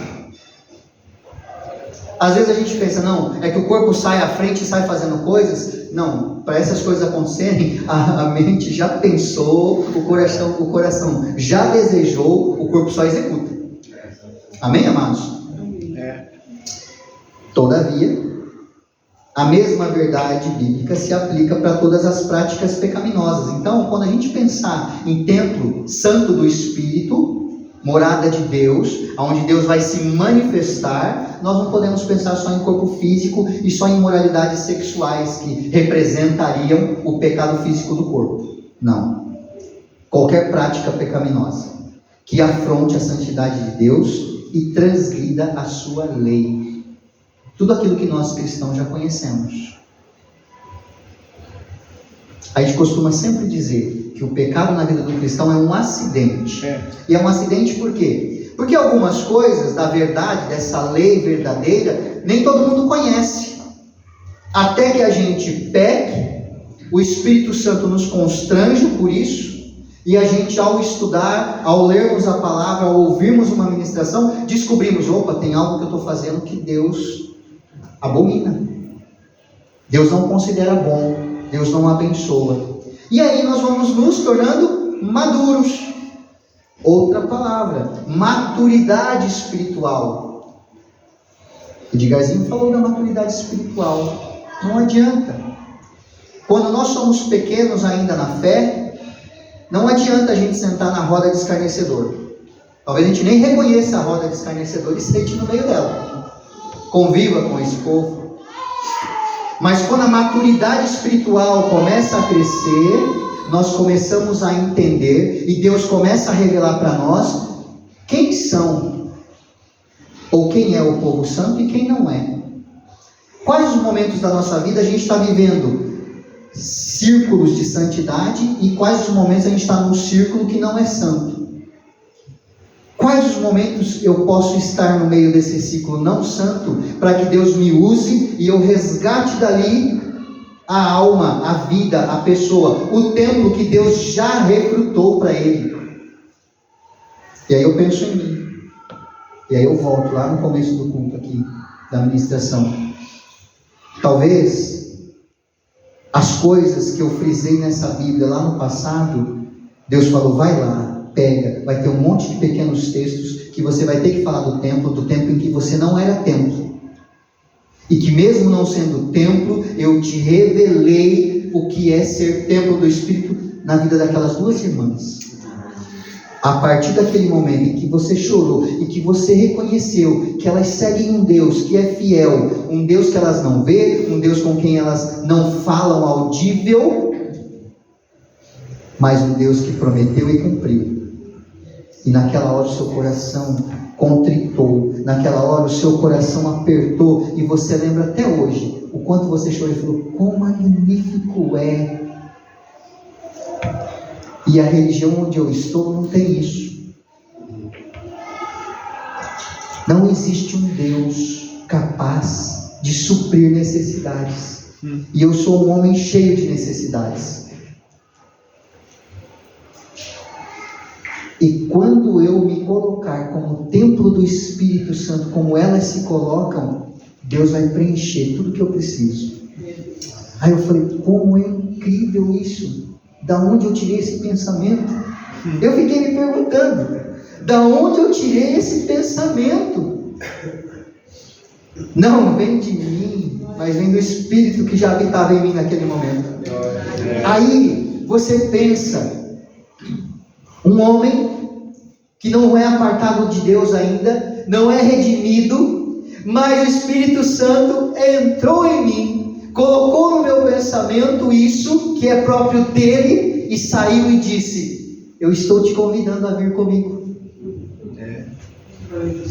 Às vezes a gente pensa, não, é que o corpo sai à frente e sai fazendo coisas. Não, para essas coisas acontecerem, a mente já pensou, o coração já desejou, o corpo só executa. Amém, amados? Todavia, a mesma verdade bíblica se aplica para todas as práticas pecaminosas. Então, quando a gente pensar em templo santo do Espírito, morada de Deus, onde Deus vai se manifestar, nós não podemos pensar só em corpo físico e só em imoralidades sexuais que representariam o pecado físico do corpo. Não. Qualquer prática pecaminosa que afronte a santidade de Deus e transgrida a sua lei. Tudo aquilo que nós cristãos já conhecemos. A gente costuma sempre dizer que o pecado na vida do cristão é um acidente. E é um acidente por quê? Porque algumas coisas da verdade, dessa lei verdadeira, nem todo mundo conhece. Até que a gente peque, o Espírito Santo nos constrange por isso, e a gente, ao estudar, ao lermos a palavra, ao ouvirmos uma ministração, descobrimos, opa, tem algo que eu estou fazendo que Deus abomina. Deus não considera bom, Deus não abençoa. E aí nós vamos nos tornando maduros. Outra palavra, maturidade espiritual. O Edgarzinho falou da maturidade espiritual. Não adianta. Quando nós somos pequenos ainda na fé, não adianta a gente sentar na roda de escarnecedor. Talvez a gente nem reconheça a roda de escarnecedor e sente no meio dela. Conviva com esse povo. Mas quando a maturidade espiritual começa a crescer, nós começamos a entender e Deus começa a revelar para nós quem são ou quem é o povo santo e quem não é. Quais os momentos da nossa vida a gente está vivendo círculos de santidade e quais os momentos a gente está num círculo que não é santo. quais os momentos eu posso estar no meio desse ciclo não santo, para que Deus me use e eu resgate dali a alma, a vida, a pessoa, o templo que Deus já recrutou para ele. E aí eu penso em mim. E aí eu volto lá no começo do culto aqui, da ministração. Talvez as coisas que eu frisei nessa Bíblia lá no passado, Deus falou, vai lá, pega, vai ter um monte de pequenos textos que você vai ter que falar do tempo em que você não era templo. E que mesmo não sendo templo, eu te revelei o que é ser templo do Espírito na vida daquelas duas irmãs. A partir daquele momento em que você chorou e que você reconheceu que elas seguem um Deus que é fiel, um Deus que elas não vê, um Deus com quem elas não falam audível, mas um Deus que prometeu e cumpriu. E naquela hora o seu coração contritou, naquela hora o seu coração apertou, e você lembra até hoje o quanto você chorou e falou, quão magnífico é. E a religião onde eu estou não tem isso. Não existe um Deus capaz de suprir necessidades. E eu sou um homem cheio de necessidades. E quando eu me colocar como templo do Espírito Santo, como elas se colocam, Deus vai preencher tudo que eu preciso. Aí eu falei, como é incrível isso. Da onde eu tirei esse pensamento? Eu fiquei me perguntando, da onde eu tirei esse pensamento? Não vem de mim, mas vem do Espírito que já habitava em mim naquele momento. Aí você pensa, um homem que não é apartado de Deus ainda, não é redimido, mas o Espírito Santo entrou em mim, colocou no meu pensamento isso que é próprio dele, e saiu e disse, eu estou te convidando a vir comigo.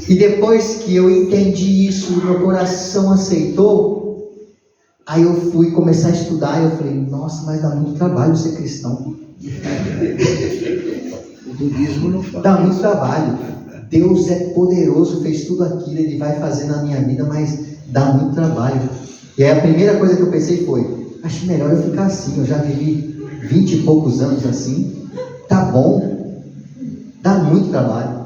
E depois que eu entendi isso, o meu coração aceitou, aí eu fui começar a estudar, e eu falei, nossa, mas dá muito trabalho ser cristão. O budismo não fala. Dá muito trabalho. Deus é poderoso, fez tudo aquilo, Ele vai fazer na minha vida, mas dá muito trabalho. E aí a primeira coisa que eu pensei foi, acho melhor eu ficar assim, eu já vivi 20 e poucos anos assim, tá bom, dá muito trabalho.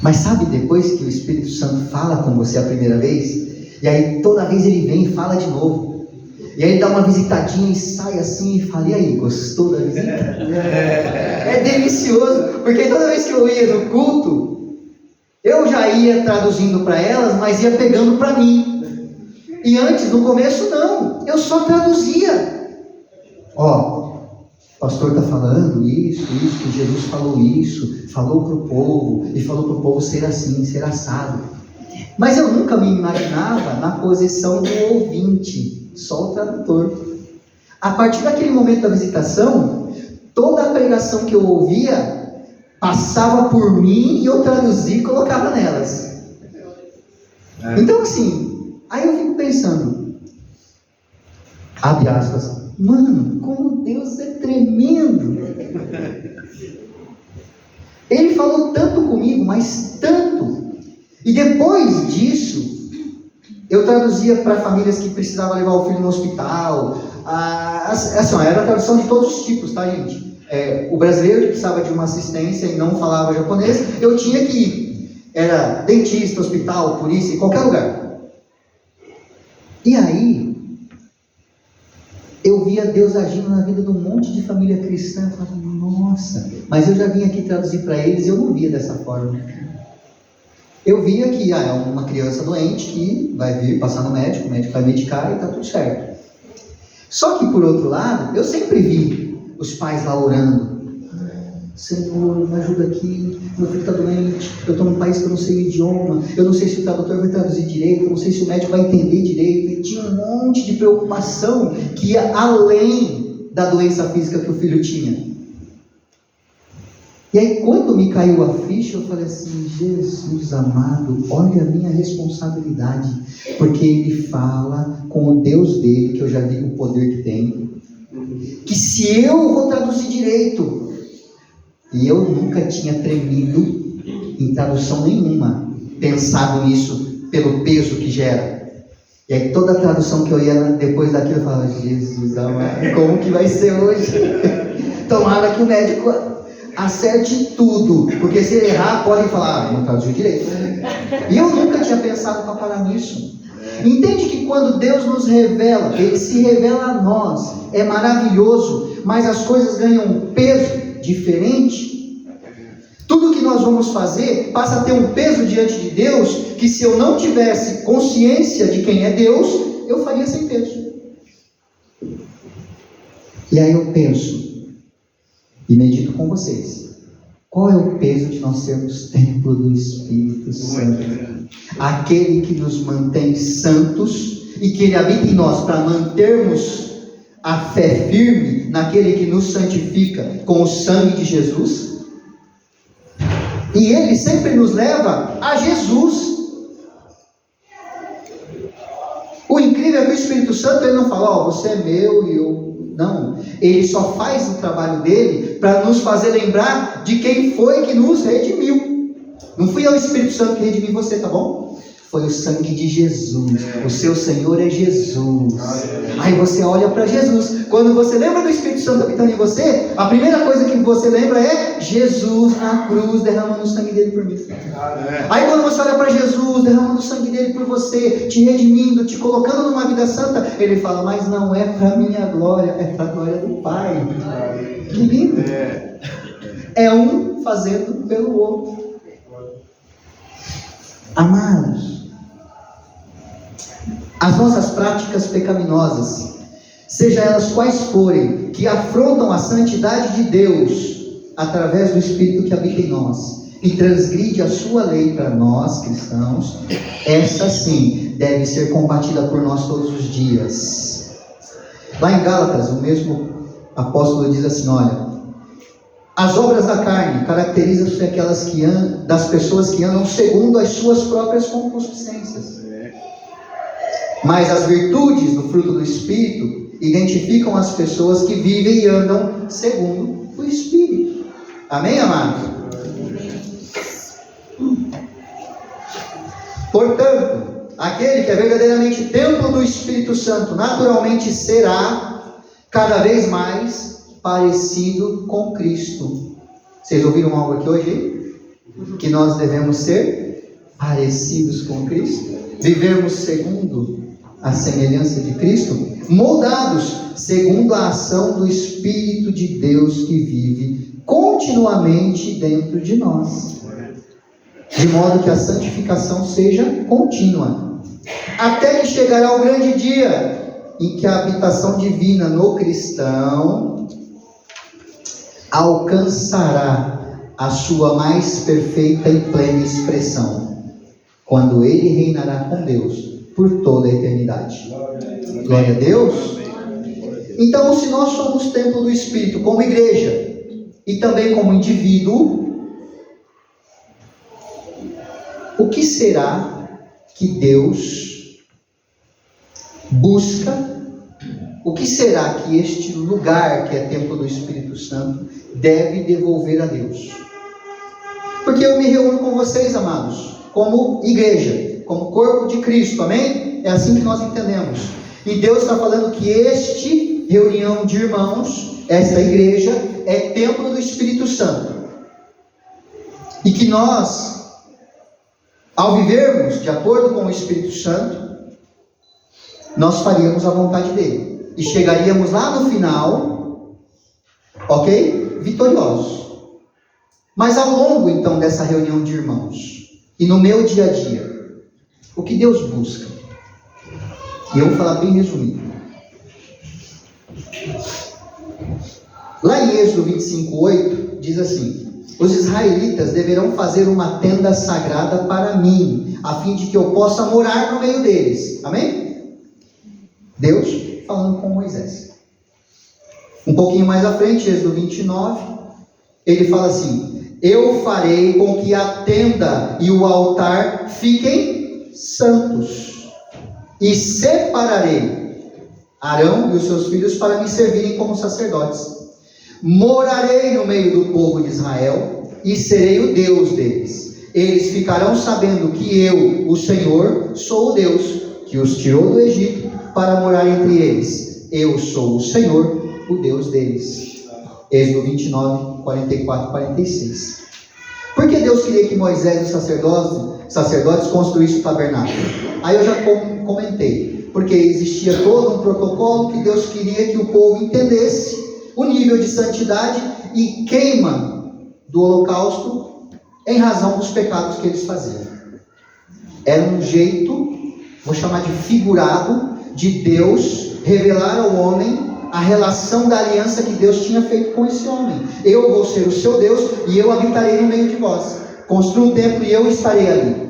Mas sabe, depois que o Espírito Santo fala com você a primeira vez, e aí toda vez ele vem e fala de novo, e aí ele dá uma visitadinha e sai assim e fala, e aí, gostou da visita? É delicioso, porque toda vez que eu ia no culto, eu já ia traduzindo para elas, mas ia pegando para mim. E antes, no começo, não. Eu só traduzia. Ó, o pastor está falando isso, que Jesus falou isso, falou para o povo, e falou para o povo ser assim, ser assado. Mas eu nunca me imaginava na posição do ouvinte, só o tradutor. A partir daquele momento da visitação, toda a pregação que eu ouvia passava por mim e eu traduzia e colocava nelas. Então assim, aí eu fico pensando, abre aspas, mano, como Deus é tremendo. Ele falou tanto comigo, mas tanto. E depois disso, eu traduzia para famílias que precisavam levar o filho no hospital. Assim, era a tradução de todos os tipos, tá, gente? O brasileiro que precisava de uma assistência e não falava japonês, eu tinha que ir. Era dentista, hospital, polícia, em qualquer lugar. E aí, eu via Deus agindo na vida de um monte de família cristã. Eu falava, nossa, mas eu já vim aqui traduzir para eles e eu não via dessa forma. Eu via que é uma criança doente que vai vir passar no médico, o médico vai medicar e está tudo certo. Só que, por outro lado, eu sempre vi os pais lá orando. Senhor, me ajuda aqui, meu filho está doente, eu estou num país que eu não sei o idioma, eu não sei se o tradutor vai traduzir direito, eu não sei se o médico vai entender direito. E tinha um monte de preocupação que ia além da doença física que o filho tinha. E aí, quando me caiu a ficha, eu falei assim, Jesus amado, olha a minha responsabilidade, porque ele fala com o Deus dele, que eu já vi o poder que tem, que se eu vou traduzir direito, E eu nunca tinha tremido em tradução nenhuma, pensado nisso pelo peso que gera. E aí toda a tradução que eu ia depois daquilo, eu falava, Jesus amado, como que vai ser hoje? Tomara que o médico acerte tudo, porque se ele errar, podem falar, não traduziu direito. E eu nunca tinha pensado para parar nisso. Entende que quando Deus nos revela, Ele se revela a nós, é maravilhoso, mas as coisas ganham um peso diferente. Tudo que nós vamos fazer passa a ter um peso diante de Deus, que se eu não tivesse consciência de quem é Deus, eu faria sem peso. E aí eu penso, e medito com vocês, qual é o peso de nós sermos templo do Espírito Santo? Aquele que nos mantém santos e que Ele habita em nós para mantermos a fé firme naquele que nos santifica com o sangue de Jesus. E Ele sempre nos leva a Jesus. O incrível é que o Espírito Santo, Ele não fala, você é meu e eu... Não, Ele só faz o trabalho dele para nos fazer lembrar de quem foi que nos redimiu. Não fui eu, o Espírito Santo, que redimi você, tá bom? Foi o sangue de Jesus. O seu Senhor é Jesus. Aí você olha para Jesus. Quando você lembra do Espírito Santo habitando em você, a primeira coisa que você lembra é Jesus na cruz derramando o sangue dele por mim. Aí quando você olha para Jesus derramando o sangue dele por você, te redimindo, te colocando numa vida santa, ele fala, mas não é para minha glória, é para a glória do Pai. Que lindo. É um fazendo pelo outro. Amados, as nossas práticas pecaminosas, seja elas quais forem, que afrontam a santidade de Deus, através do Espírito que habita em nós, e transgride a sua lei para nós, cristãos, essa sim, deve ser combatida por nós todos os dias. Lá em Gálatas, o mesmo apóstolo diz assim, olha, as obras da carne caracterizam-se aquelas que das pessoas que andam segundo as suas próprias concupiscências. Mas as virtudes do fruto do Espírito identificam as pessoas que vivem e andam segundo o Espírito. Amém, amados? Portanto, aquele que é verdadeiramente templo do Espírito Santo, naturalmente será cada vez mais parecido com Cristo. Vocês ouviram algo aqui hoje? Que nós devemos ser parecidos com Cristo, vivermos segundo a semelhança de Cristo, moldados segundo a ação do Espírito de Deus que vive continuamente dentro de nós, de modo que a santificação seja contínua, até que chegará o grande dia em que a habitação divina no cristão alcançará a sua mais perfeita e plena expressão, quando ele reinará com Deus por toda a eternidade. Glória a Deus. Então, se nós somos templo do Espírito como igreja e também como indivíduo, o que será que Deus busca? O que será que este lugar que é templo do Espírito Santo deve devolver a Deus? Porque eu me reúno com vocês, amados, como igreja, como corpo de Cristo, amém? É assim que nós entendemos. E Deus está falando que este reunião de irmãos, esta igreja, é templo do Espírito Santo. E que nós, ao vivermos de acordo com o Espírito Santo, nós faríamos a vontade dele. E chegaríamos lá no final, ok? Vitoriosos. Mas ao longo então dessa reunião de irmãos, e no meu dia a dia, o que Deus busca? E eu vou falar bem resumido. Lá em Êxodo 25:8, diz assim: os israelitas deverão fazer uma tenda sagrada para mim, a fim de que eu possa morar no meio deles. Amém? Deus falando com Moisés. Um pouquinho mais à frente, Êxodo 29, ele fala assim: eu farei com que a tenda e o altar fiquem santos, e separarei Arão e os seus filhos para me servirem como sacerdotes. morarei no meio do povo de Israel e serei o Deus deles. Eles ficarão sabendo que eu, o Senhor, sou o Deus que os tirou do Egito para morar entre eles. Eu sou o Senhor, o Deus deles. Êxodo 29, 44 e 46. Por que Deus queria que Moisés e os sacerdotes construíssem o tabernáculo? Aí eu já comentei. Porque existia todo um protocolo que Deus queria que o povo entendesse o nível de santidade e queima do holocausto em razão dos pecados que eles faziam. Era um jeito, vou chamar de figurado, de Deus revelar ao homem a relação da aliança que Deus tinha feito com esse homem. Eu vou ser o seu Deus e eu habitarei no meio de vós. Construa um templo e eu estarei ali.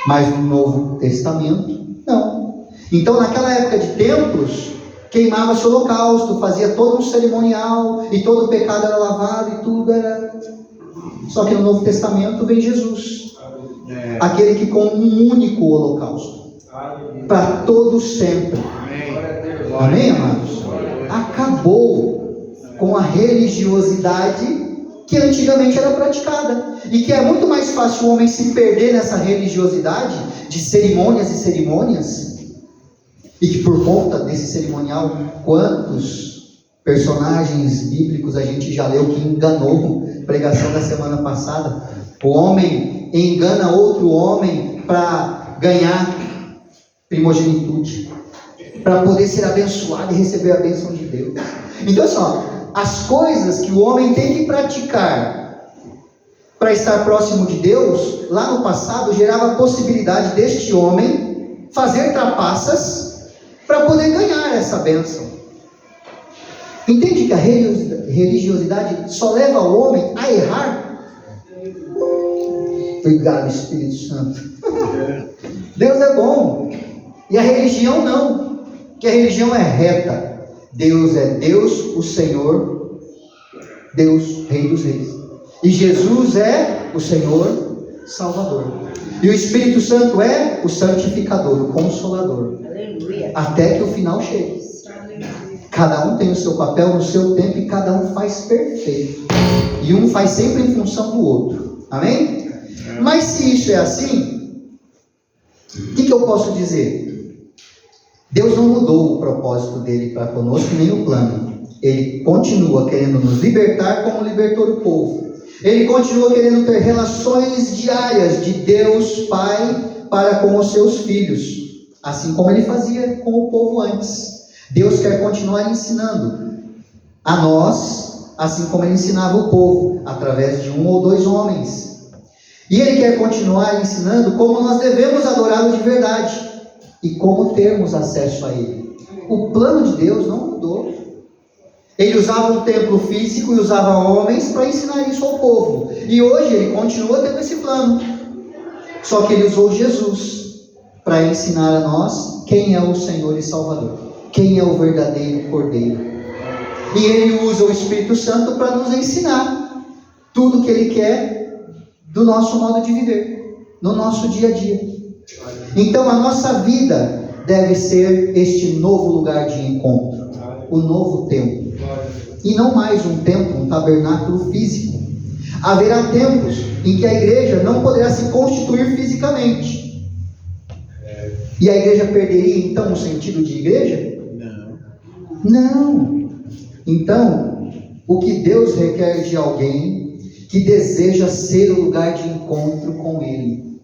Mas no Novo Testamento, não. Então, naquela época de templos, queimava-se o holocausto, fazia todo um cerimonial, e todo o pecado era lavado, e tudo era... Só que no Novo Testamento vem Jesus, aquele que com um único holocausto, para todos sempre. Amém, amados? Acabou com a religiosidade que antigamente era praticada, e que é muito mais fácil o homem se perder nessa religiosidade de cerimônias e cerimônias, e que por conta desse cerimonial, quantos personagens bíblicos a gente já leu que enganou. Pregação da semana passada, o homem engana outro homem para ganhar primogenitude, para poder ser abençoado e receber a bênção de Deus. Então, só as coisas que o homem tem que praticar para estar próximo de Deus, lá no passado, gerava a possibilidade deste homem fazer trapaças para poder ganhar essa bênção. Entende que a religiosidade só leva o homem a errar? Obrigado, Espírito Santo. Deus é bom, e a religião não, que a religião é reta. Deus é Deus, o Senhor, Deus, Rei dos Reis. E Jesus é o Senhor Salvador. E o Espírito Santo é o santificador, o consolador. Aleluia. Até que o final chegue. Cada um tem o seu papel no seu tempo e cada um faz perfeito. E um faz sempre em função do outro. Amém? Mas se isso é assim, o que eu posso dizer? Deus não mudou o propósito dele para conosco, nem o plano. Ele continua querendo nos libertar como libertou o povo. Ele continua querendo ter relações diárias de Deus Pai para com os seus filhos, assim como ele fazia com o povo antes. Deus quer continuar ensinando a nós, assim como ele ensinava o povo, através de um ou dois homens. E ele quer continuar ensinando como nós devemos adorá-lo de verdade e como termos acesso a ele. O plano de Deus não mudou. Ele usava um templo físico e usava homens para ensinar isso ao povo. E hoje ele continua tendo esse plano. Só que ele usou Jesus para ensinar a nós quem é o Senhor e Salvador. Quem é o verdadeiro Cordeiro. E ele usa o Espírito Santo para nos ensinar tudo que ele quer do nosso modo de viver, no nosso dia a dia. Então a nossa vida deve ser este novo lugar de encontro, o novo templo. E não mais um templo, um tabernáculo físico. Haverá tempos em que a igreja não poderá se constituir fisicamente. E a igreja perderia então o sentido de igreja? Não. Então, o que Deus requer de alguém que deseja ser o lugar de encontro com Ele?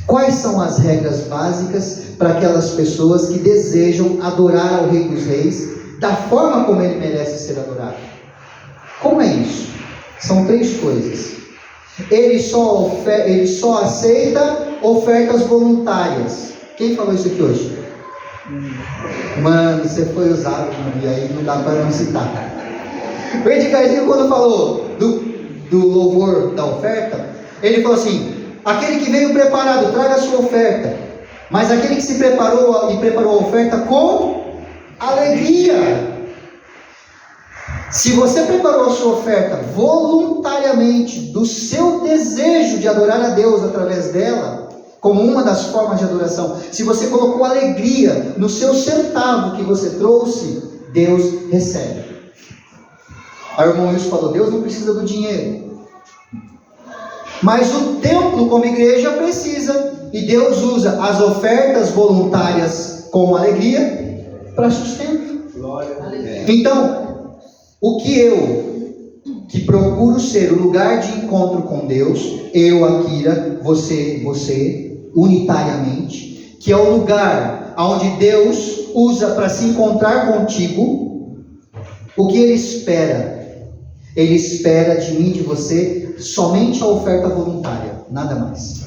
Quais são as regras básicas para aquelas pessoas que desejam adorar ao Rei dos Reis da forma como Ele merece ser adorado? Como é isso? São 3 coisas. Ele só aceita ofertas voluntárias. Quem falou isso aqui hoje? Mano, você foi usado, e aí não dá para não citar. O Edgarzinho, quando falou do louvor da oferta, ele falou assim: aquele que veio preparado, traga a sua oferta. Mas aquele que se preparou e preparou a oferta com alegria. Se você preparou a sua oferta voluntariamente, do seu desejo de adorar a Deus através dela, como uma das formas de adoração, se você colocou alegria no seu centavo que você trouxe, Deus recebe. Aí o irmão Wilson falou, Deus não precisa do dinheiro. Mas o templo como igreja precisa. E Deus usa as ofertas voluntárias com alegria para sustento. Então, o que que procuro ser o lugar de encontro com Deus, eu, Akira, você, unitariamente, que é o lugar onde Deus usa para se encontrar contigo, o que Ele espera? Ele espera de mim, de você, somente a oferta voluntária, nada mais.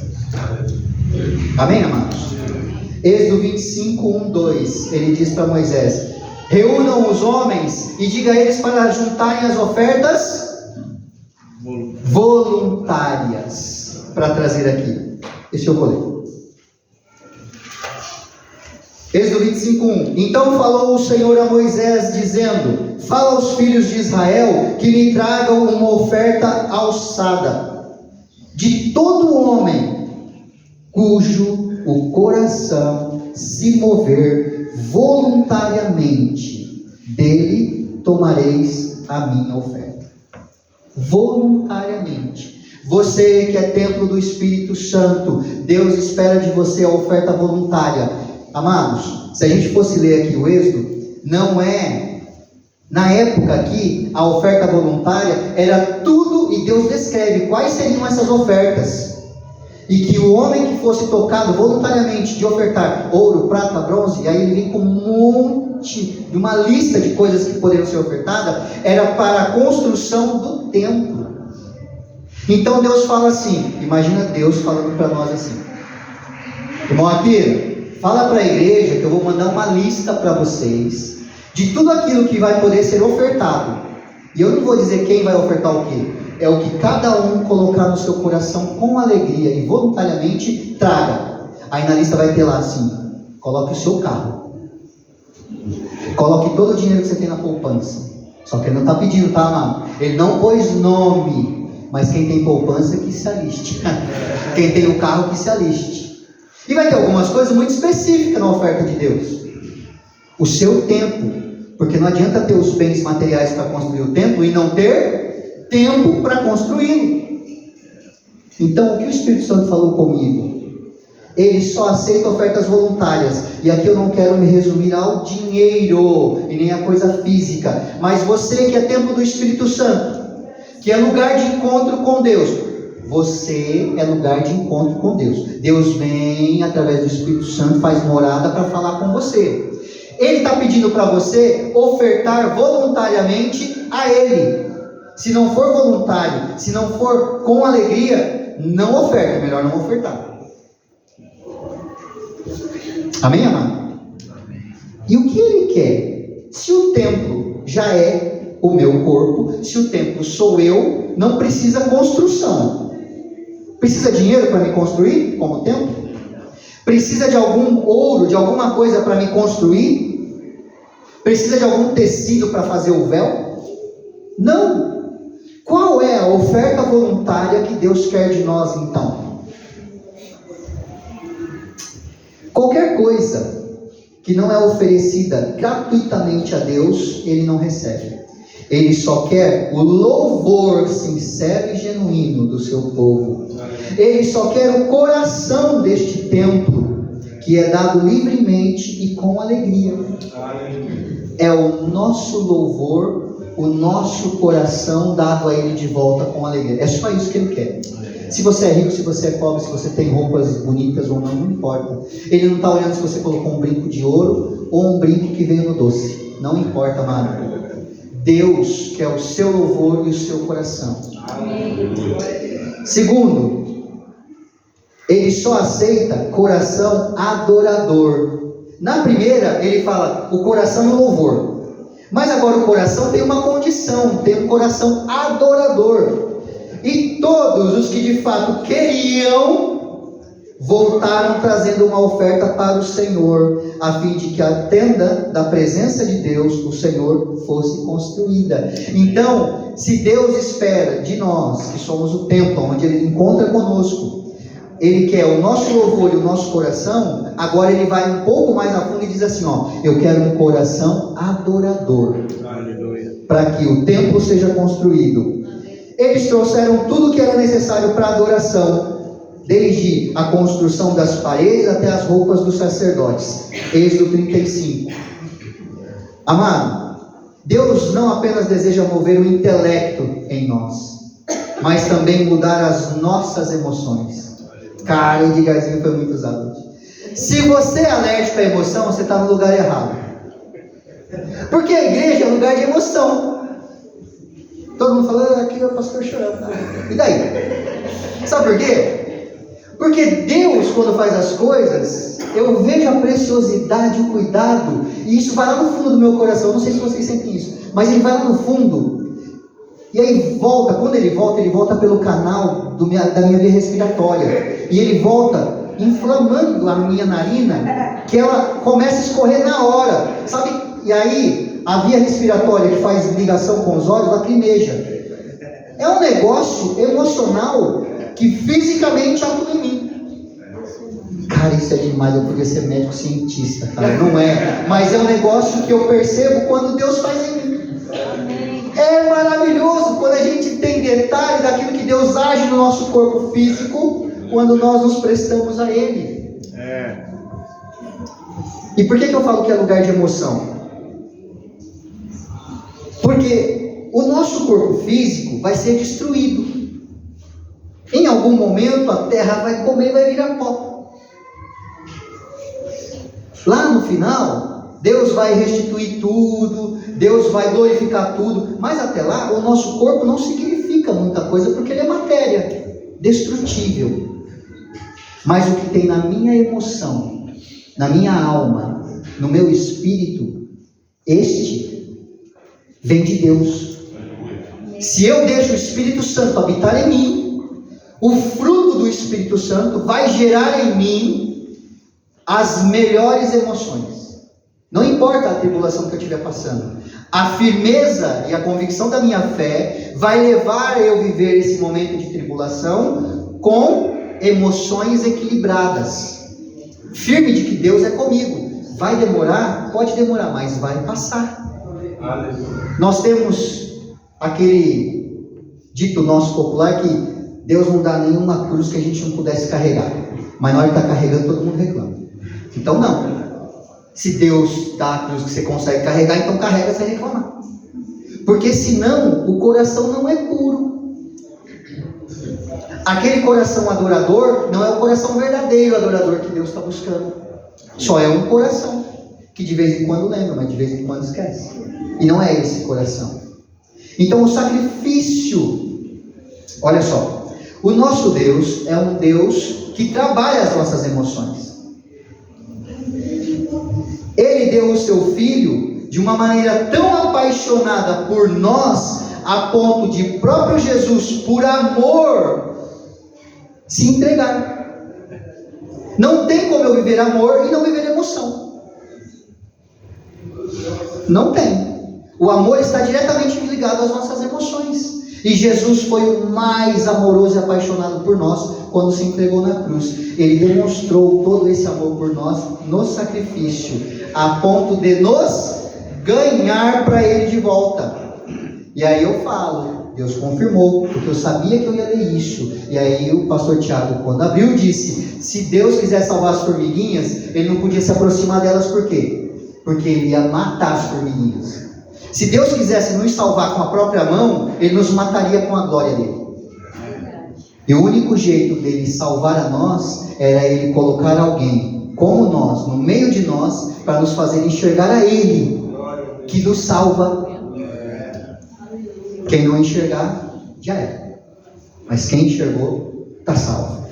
Amém, amados? Êxodo 25, 1, 2, ele diz para Moisés: reúnam os homens e diga a eles para juntarem as ofertas voluntárias para trazer aqui. Esse eu vou ler. Êxodo 25, 1. Então falou o Senhor a Moisés, dizendo: fala aos filhos de Israel que me tragam uma oferta alçada de todo homem cujo o coração se mover voluntariamente, dele tomareis a minha oferta. Voluntariamente. Você que é templo do Espírito Santo, Deus espera de você a oferta voluntária. Amados, se a gente fosse ler aqui o Êxodo, não é, na época aqui, a oferta voluntária era tudo, e Deus descreve quais seriam essas ofertas. E que o homem que fosse tocado voluntariamente de ofertar ouro, prata, bronze, e aí ele vem com um monte de uma lista de coisas que poderiam ser ofertadas, era para a construção do templo. Então Deus fala assim, imagina Deus falando para nós assim: irmão Akira, fala para a igreja que eu vou mandar uma lista para vocês de tudo aquilo que vai poder ser ofertado. E eu não vou dizer quem vai ofertar o quê. É o que cada um colocar no seu coração com alegria e voluntariamente traga. Aí na lista vai ter lá assim: coloque o seu carro, coloque todo o dinheiro que você tem na poupança. Só que ele não está pedindo, tá, amado? Ele não pôs nome, mas quem tem poupança que se aliste. Quem tem o carro que se aliste. E vai ter algumas coisas muito específicas na oferta de Deus. O seu tempo, porque não adianta ter os bens materiais para construir o templo e não ter tempo para construí-lo. Então, o que o Espírito Santo falou comigo? Ele só aceita ofertas voluntárias. E aqui eu não quero me resumir ao dinheiro e nem a coisa física, mas você que é templo do Espírito Santo, que é lugar de encontro com Deus, você é lugar de encontro com Deus. Deus vem através do Espírito Santo, faz morada para falar com você. Ele está pedindo para você ofertar voluntariamente a Ele. Se não for voluntário, se não for com alegria, não oferta, melhor não ofertar. Amém, amado? E o que Ele quer? Se o templo já é o meu corpo, se o templo sou eu, não precisa construção. Precisa dinheiro para me construir como templo? Precisa de algum ouro, de alguma coisa para me construir? Precisa de algum tecido para fazer o véu? Não. Qual é a oferta voluntária que Deus quer de nós então? Qualquer coisa que não é oferecida gratuitamente a Deus, Ele não recebe. Ele só quer o louvor sincero e genuíno do seu povo. Ele só quer o coração deste templo, que é dado livremente e com alegria. É o nosso louvor, o nosso coração dado a Ele de volta com alegria. É só isso que Ele quer. Se você é rico, se você é pobre, se você tem roupas bonitas ou não, não importa. Ele não está olhando se você colocou um brinco de ouro ou um brinco que veio no doce. Não importa, amado. Deus quer o seu louvor e o seu coração. Segundo, Ele só aceita coração adorador. Na primeira, Ele fala o coração e o louvor. Mas agora o coração tem uma condição, tem um coração adorador. E todos os que de fato queriam, voltaram trazendo uma oferta para o Senhor, a fim de que a tenda da presença de Deus, o Senhor, fosse construída. Então, se Deus espera de nós, que somos o templo, onde Ele encontra conosco, Ele quer o nosso louvor e o nosso coração, agora ele vai um pouco mais a fundo e diz assim, ó, eu quero um coração adorador, para que o templo seja construído. Eles trouxeram tudo que era necessário para adoração, desde a construção das paredes até as roupas dos sacerdotes. Êxodo 35. Amado, Deus não apenas deseja mover o intelecto em nós, mas também mudar as nossas emoções. Cara, Edgarzinho foi muito usado. Se você é alérgico à emoção, você está no lugar errado. Porque a igreja é um lugar de emoção. Todo mundo falando, aqui é o pastor chorando. E daí? Sabe por quê? Porque Deus, quando faz as coisas, eu vejo a preciosidade, o cuidado, e isso vai lá no fundo do meu coração. Não sei se vocês sentem isso, mas ele vai lá no fundo. E aí volta, quando ele volta pelo canal da minha via respiratória. E ele volta inflamando a minha narina, que ela começa a escorrer na hora, sabe? E aí a via respiratória que faz ligação com os olhos, lacrimeja. É um negócio emocional que fisicamente atua em mim. Cara, isso é demais, eu podia ser médico cientista, cara. Não é, mas é um negócio que eu percebo quando Deus faz em mim. É maravilhoso quando a gente tem detalhe daquilo que Deus age no nosso corpo físico, quando nós nos prestamos a Ele. E por que eu falo que é lugar de emoção? Porque o nosso corpo físico vai ser destruído. Em algum momento a terra vai comer e vai virar pó. Lá no final, Deus vai restituir tudo, Deus vai glorificar tudo, mas até lá o nosso corpo não significa muita coisa, porque ele é matéria destrutível. Mas o que tem na minha emoção, na minha alma, no meu espírito, este vem de Deus. Se eu deixo o Espírito Santo habitar em mim, o fruto do Espírito Santo vai gerar em mim as melhores emoções. Não importa a tribulação que eu estiver passando, a firmeza e a convicção da minha fé vai levar a eu viver esse momento de tribulação com emoções equilibradas, firme de que Deus é comigo. Vai demorar? Pode demorar, mas vai passar. Nós temos aquele dito nosso popular que Deus não dá nenhuma cruz que a gente não pudesse carregar, mas na hora que está carregando todo mundo reclama. Então não. Se Deus dá a cruz que você consegue carregar, então carrega sem reclamar. Porque senão o coração não é puro. Aquele coração adorador não é o coração verdadeiro adorador que Deus está buscando. Só é um coração que de vez em quando lembra, mas de vez em quando esquece. E não é esse coração. Então o sacrifício, olha só, o nosso Deus é um Deus que trabalha as nossas emoções. Ele deu o seu Filho de uma maneira tão apaixonada por nós, a ponto de próprio Jesus, por amor, se entregar. Não tem como eu viver amor e não viver emoção. Não tem. O amor está diretamente ligado às nossas emoções. E Jesus foi o mais amoroso e apaixonado por nós quando se entregou na cruz. Ele demonstrou todo esse amor por nós no sacrifício, a ponto de nos ganhar para Ele de volta. E aí eu falo, Deus confirmou, porque eu sabia que eu ia ler isso. E aí o pastor Tiago, quando abriu, disse: se Deus quiser salvar as formiguinhas, Ele não podia se aproximar delas, por quê? Porque Ele ia matar as formiguinhas. Se Deus quisesse nos salvar com a própria mão, Ele nos mataria com a glória dele. E o único jeito dele salvar a nós era Ele colocar alguém como nós, no meio de nós, para nos fazer enxergar a Ele, que nos salva. Quem não enxergar, já é. Mas quem enxergou, está salvo.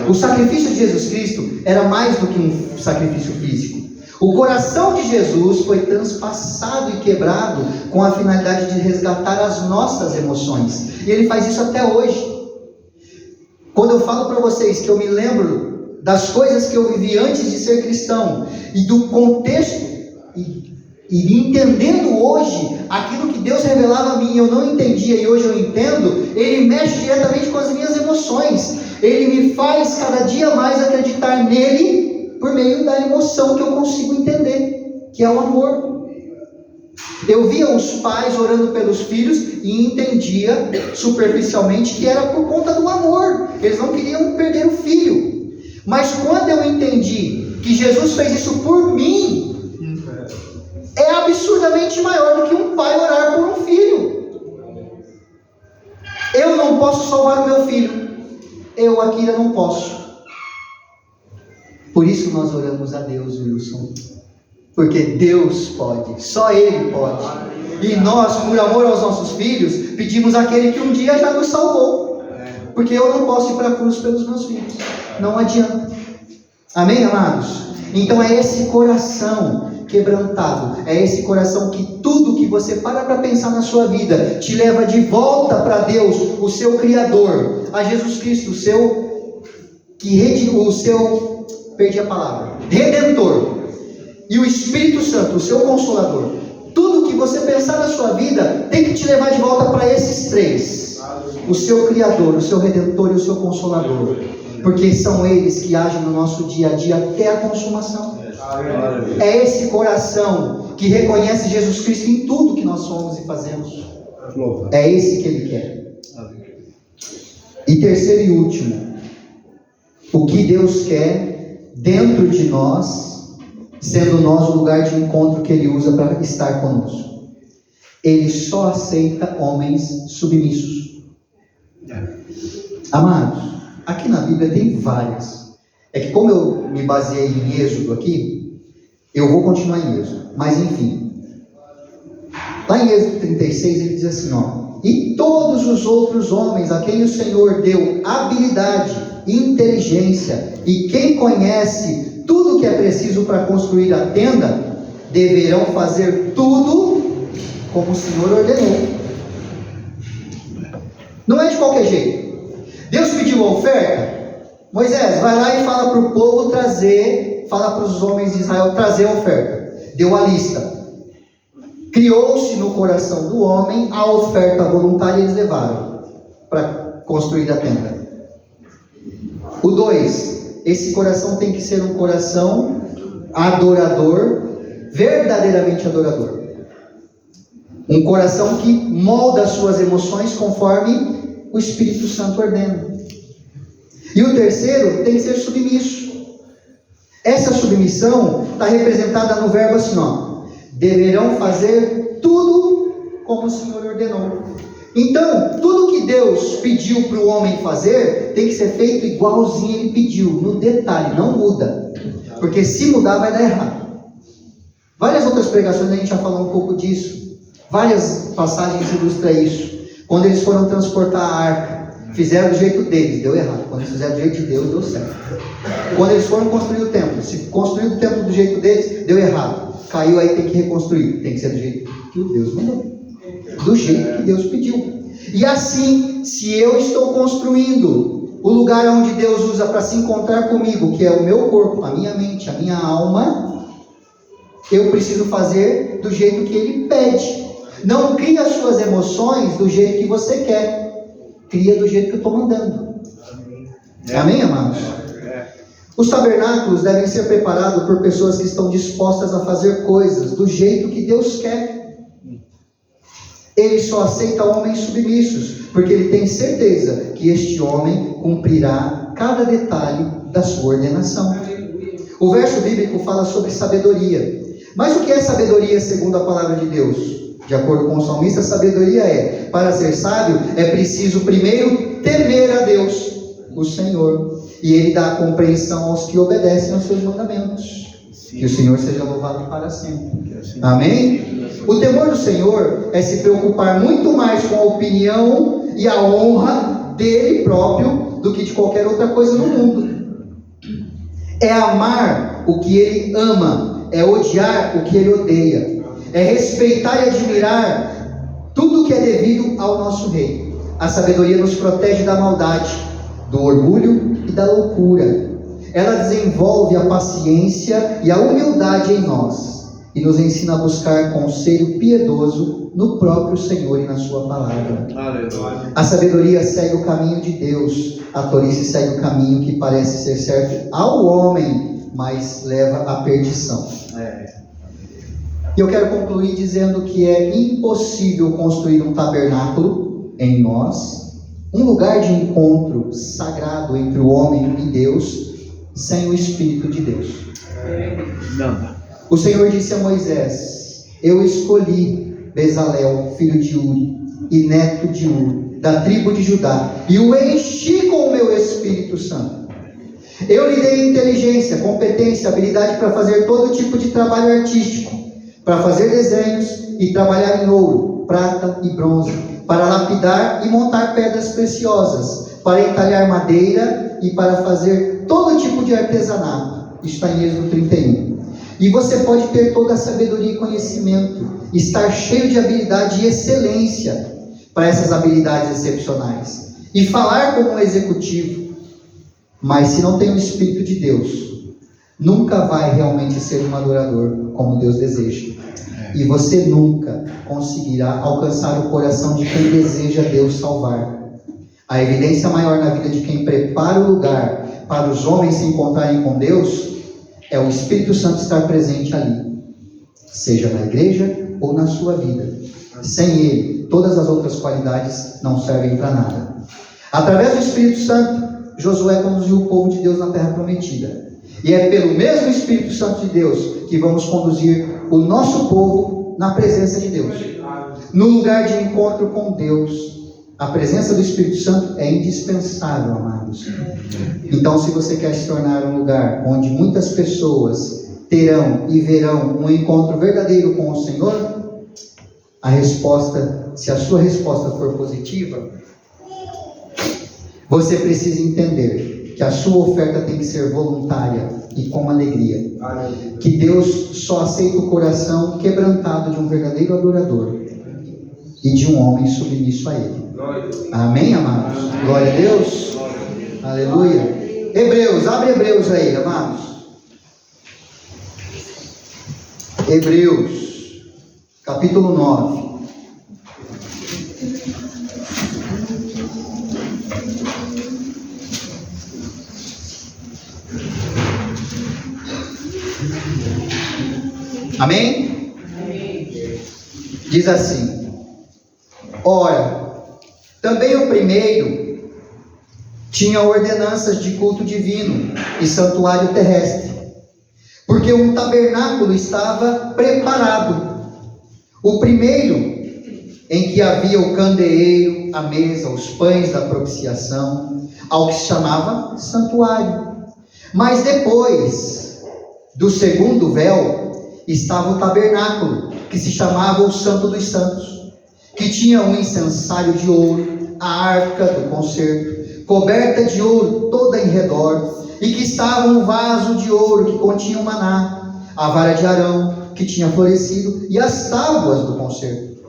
O sacrifício de Jesus Cristo era mais do que um sacrifício físico. O coração de Jesus foi transpassado e quebrado com a finalidade de resgatar as nossas emoções. E Ele faz isso até hoje. Quando eu falo para vocês que eu me lembro das coisas que eu vivi antes de ser cristão, e do contexto, e entendendo hoje aquilo que Deus revelava a mim, eu não entendia e hoje eu entendo, Ele mexe diretamente com as minhas emoções. Ele me faz cada dia mais acreditar nele por meio da emoção que eu consigo entender, que é o amor. Eu via os pais orando pelos filhos e entendia superficialmente que era por conta do amor. Eles não queriam perder o filho. Mas quando eu entendi que Jesus fez isso por mim, é absurdamente maior do que um pai orar por um filho. Eu não posso salvar o meu filho. Eu aqui ainda não posso. Por isso nós oramos a Deus, Wilson. Porque Deus pode, só Ele pode. E nós, por amor aos nossos filhos, pedimos àquele que um dia já nos salvou. Porque eu não posso ir para a cruz pelos meus filhos. Não adianta. Amém, amados? Então é esse coração quebrantado, é esse coração que tudo que você para pensar na sua vida te leva de volta para Deus, o seu Criador, a Jesus Cristo, Redentor, e o Espírito Santo, o seu Consolador. Tudo que você pensar na sua vida tem que te levar de volta para esses três: o seu Criador, o seu Redentor e o seu Consolador, porque são eles que agem no nosso dia a dia até a consumação. É esse coração que reconhece Jesus Cristo em tudo que nós somos e fazemos. É esse que Ele quer. E terceiro e último, o que Deus quer dentro de nós, sendo nós o lugar de encontro que Ele usa para estar conosco. Ele só aceita homens submissos. Amados, aqui na Bíblia tem várias. É que como eu me baseei em Êxodo aqui, eu vou continuar em Êxodo, mas enfim. Lá em Êxodo 36 ele diz assim, e todos os outros homens a quem o Senhor deu habilidade, inteligência, e quem conhece tudo que é preciso para construir a tenda, deverão fazer tudo como o Senhor ordenou. Não é de qualquer jeito. Deus pediu a oferta. Moisés, vai lá e fala para o povo trazer, fala para os homens de Israel trazer a oferta. Deu a lista. Criou-se no coração do homem a oferta voluntária e eles levaram para construir a tenda. O 2, esse coração tem que ser um coração adorador, verdadeiramente adorador. Um coração que molda as suas emoções conforme o Espírito Santo ordena. E o terceiro tem que ser submisso. Essa submissão está representada no verbo assim, deverão fazer tudo como o Senhor ordenou. Então, tudo que Deus pediu para o homem fazer, tem que ser feito igualzinho ele pediu, no detalhe, não muda. Porque se mudar vai dar errado. Várias outras pregações a gente já falou um pouco disso. Várias passagens ilustram isso. Quando eles foram transportar a arca, fizeram do jeito deles, deu errado. Quando eles fizeram do jeito de Deus, deu certo. Quando eles foram construir o templo, se construir o templo do jeito deles, deu errado. Caiu, aí tem que reconstruir. Tem que ser do jeito que o Deus mandou. Do jeito que Deus pediu. E assim, se eu estou construindo o lugar onde Deus usa para se encontrar comigo, que é o meu corpo, a minha mente, a minha alma, eu preciso fazer do jeito que Ele pede. Não cria as suas emoções do jeito que você quer. Cria do jeito que eu estou mandando. Amém, amados? Os tabernáculos devem ser preparados por pessoas que estão dispostas a fazer coisas do jeito que Deus quer. Ele só aceita homens submissos, porque ele tem certeza que este homem cumprirá cada detalhe da sua ordenação. O verso bíblico fala sobre sabedoria. Mas o que é sabedoria segundo a palavra de Deus? De acordo com o salmista, sabedoria para ser sábio, é preciso primeiro temer a Deus, o Senhor, e Ele dá compreensão aos que obedecem aos seus mandamentos. Que o Senhor seja louvado para sempre. Amém? O temor do Senhor é se preocupar muito mais com a opinião e a honra dele próprio do que de qualquer outra coisa no mundo. É amar o que Ele ama, é odiar o que Ele odeia. É respeitar e admirar tudo que é devido ao nosso Rei. A sabedoria nos protege da maldade, do orgulho e da loucura. Ela desenvolve a paciência e a humildade em nós e nos ensina a buscar conselho piedoso no próprio Senhor e na sua palavra. Aleluia. A sabedoria segue o caminho de Deus, a tolice segue o caminho que parece ser certo ao homem, mas leva à perdição. E eu quero concluir dizendo que é impossível construir um tabernáculo em nós, um lugar de encontro sagrado entre o homem e Deus, sem o Espírito de Deus. Não. O Senhor disse a Moisés: eu escolhi Bezalel, filho de Uri, e neto de Uri, da tribo de Judá, e o enchi com o meu Espírito Santo. Eu lhe dei inteligência, competência, habilidade para fazer todo tipo de trabalho artístico, para fazer desenhos e trabalhar em ouro, prata e bronze, para lapidar e montar pedras preciosas, para entalhar madeira e para fazer todo tipo de artesanato. Isso está em Êxodo 31. E você pode ter toda a sabedoria e conhecimento, estar cheio de habilidade e excelência para essas habilidades excepcionais, e falar como um executivo, mas se não tem o Espírito de Deus, nunca vai realmente ser um adorador como Deus deseja. E você nunca conseguirá alcançar o coração de quem deseja Deus salvar. A evidência maior na vida de quem prepara o lugar para os homens se encontrarem com Deus é o Espírito Santo estar presente ali, seja na igreja ou na sua vida. Sem Ele, todas as outras qualidades não servem para nada. Através do Espírito Santo, Josué conduziu o povo de Deus na terra prometida. E é pelo mesmo Espírito Santo de Deus que vamos conduzir o nosso povo na presença de Deus, no lugar de encontro com Deus. A presença do Espírito Santo é indispensável, amados. Então, se você quer se tornar um lugar onde muitas pessoas terão e verão um encontro verdadeiro com o Senhor, a resposta, se a sua resposta for positiva, você precisa entender que a sua oferta tem que ser voluntária e com alegria. Que Deus só aceita o coração quebrantado de um verdadeiro adorador e de um homem submisso a Ele. Amém, amados? Glória a Deus. Aleluia. Hebreus, abre Hebreus aí, amados. Hebreus, capítulo 9. Amém? Diz assim: ora, também o primeiro tinha ordenanças de culto divino e santuário terrestre, porque um tabernáculo estava preparado. O primeiro, em que havia o candeeiro, a mesa, os pães da propiciação, ao que se chamava santuário. Mas depois do segundo véu estava o tabernáculo, que se chamava o Santo dos Santos, que tinha um incensário de ouro, a arca do concerto, coberta de ouro toda em redor, e que estava um vaso de ouro que continha o maná, a vara de Arão, que tinha florescido, e as tábuas do concerto.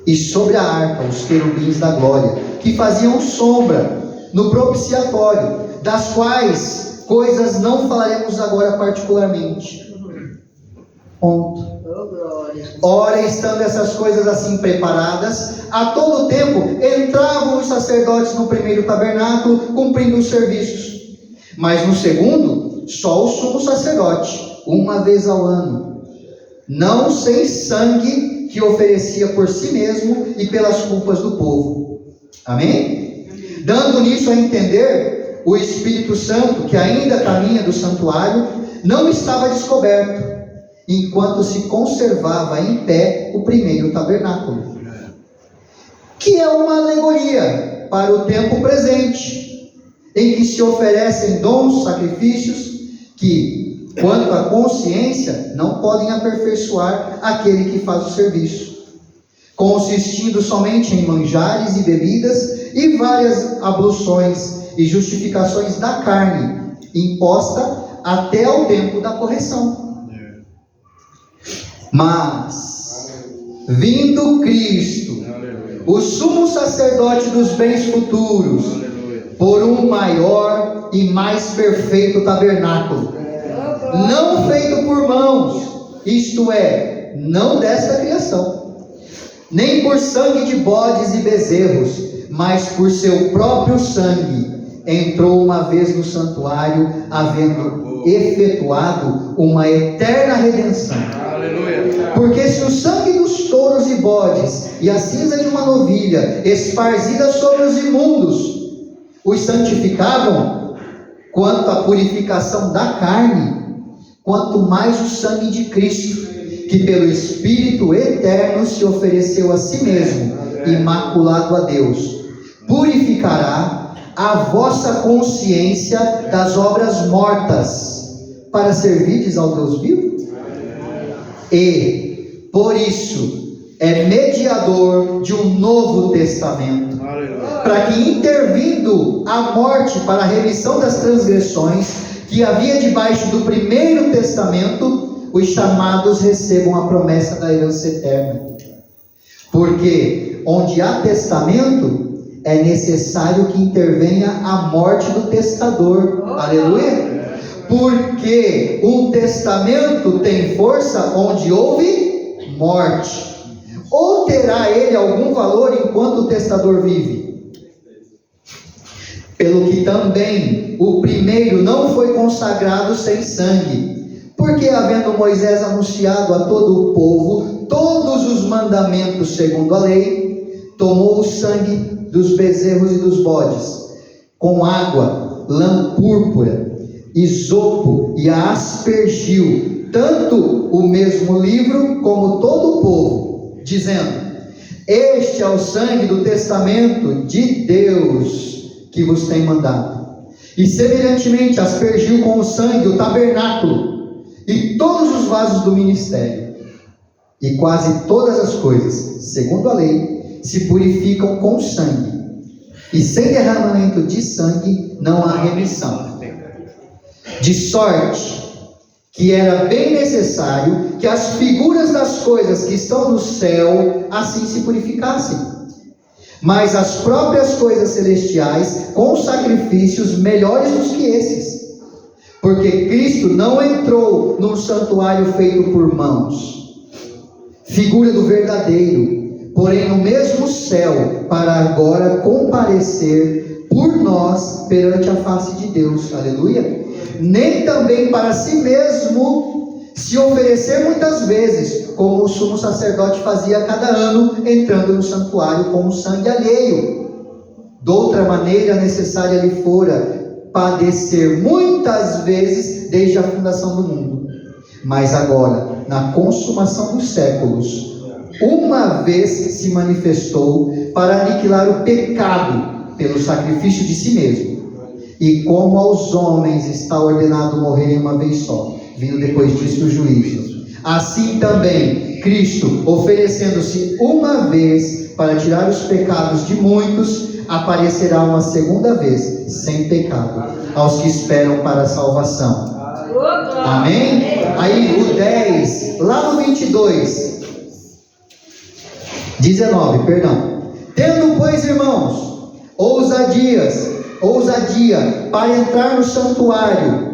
E sobre a arca os querubins da glória, que faziam sombra no propiciatório, das quais coisas não falaremos agora particularmente. Ponto. Ora, estando essas coisas assim preparadas, a todo tempo entravam os sacerdotes no primeiro tabernáculo, cumprindo os serviços. Mas no segundo, só o sumo sacerdote, uma vez ao ano, não sem sangue, que oferecia por si mesmo e pelas culpas do povo. Amém? Dando nisso a entender, o Espírito Santo, que ainda caminha do santuário, não estava descoberto, enquanto se conservava em pé o primeiro tabernáculo, que é uma alegoria para o tempo presente, em que se oferecem dons, sacrifícios, que, quanto à consciência, não podem aperfeiçoar aquele que faz o serviço, consistindo somente em manjares e bebidas e várias abluções e justificações da carne, imposta até ao tempo da correção. Mas, vindo Cristo, o sumo sacerdote dos bens futuros, por um maior e mais perfeito tabernáculo, não feito por mãos, isto é, não desta criação, nem por sangue de bodes e bezerros, mas por seu próprio sangue, entrou uma vez no santuário, havendo efetuado uma eterna redenção. Aleluia. Porque se o sangue dos touros e bodes e a cinza de uma novilha, esparzida sobre os imundos, os santificavam, quanto à purificação da carne, quanto mais o sangue de Cristo, que pelo Espírito eterno se ofereceu a si mesmo, imaculado a Deus, purificará a vossa consciência das obras mortas, para servirdes ao Deus vivo? E, por isso, é mediador de um novo testamento, para que, intervindo a morte para a remissão das transgressões que havia debaixo do primeiro testamento, os chamados recebam a promessa da herança eterna. Porque onde há testamento, é necessário que intervenha a morte do testador. Aleluia! Porque um testamento tem força onde houve morte. Ou terá ele algum valor enquanto o testador vive? Pelo que também o primeiro não foi consagrado sem sangue, porque havendo Moisés anunciado a todo o povo todos os mandamentos segundo a lei, tomou o sangue dos bezerros e dos bodes, com água, lã púrpura, isopo, e a aspergiu, tanto o mesmo livro como todo o povo, dizendo: este é o sangue do testamento de Deus que vos tem mandado. E semelhantemente aspergiu com o sangue o tabernáculo e todos os vasos do ministério. E quase todas as coisas, segundo a lei, se purificam com sangue, e sem derramamento de sangue não há remissão. De sorte que era bem necessário que as figuras das coisas que estão no céu assim se purificassem, mas as próprias coisas celestiais com sacrifícios melhores do que esses. Porque Cristo não entrou num santuário feito por mãos, figura do verdadeiro, porém no mesmo céu, para agora comparecer por nós perante a face de Deus. Aleluia! Nem também para si mesmo se oferecer muitas vezes, como o sumo sacerdote fazia a cada ano, entrando no santuário com o sangue alheio. Doutra maneira necessária lhe fora padecer muitas vezes desde a fundação do mundo. Mas agora, na consumação dos séculos, uma vez se manifestou para aniquilar o pecado pelo sacrifício de si mesmo. E como aos homens está ordenado morrerem uma vez só, vindo depois disso o juízo, assim também Cristo, oferecendo-se uma vez para tirar os pecados de muitos, aparecerá uma segunda vez, sem pecado, aos que esperam para a salvação. Amém? Aí o 10, lá no 19, perdão. Tendo, pois, irmãos, ousadia para entrar no santuário,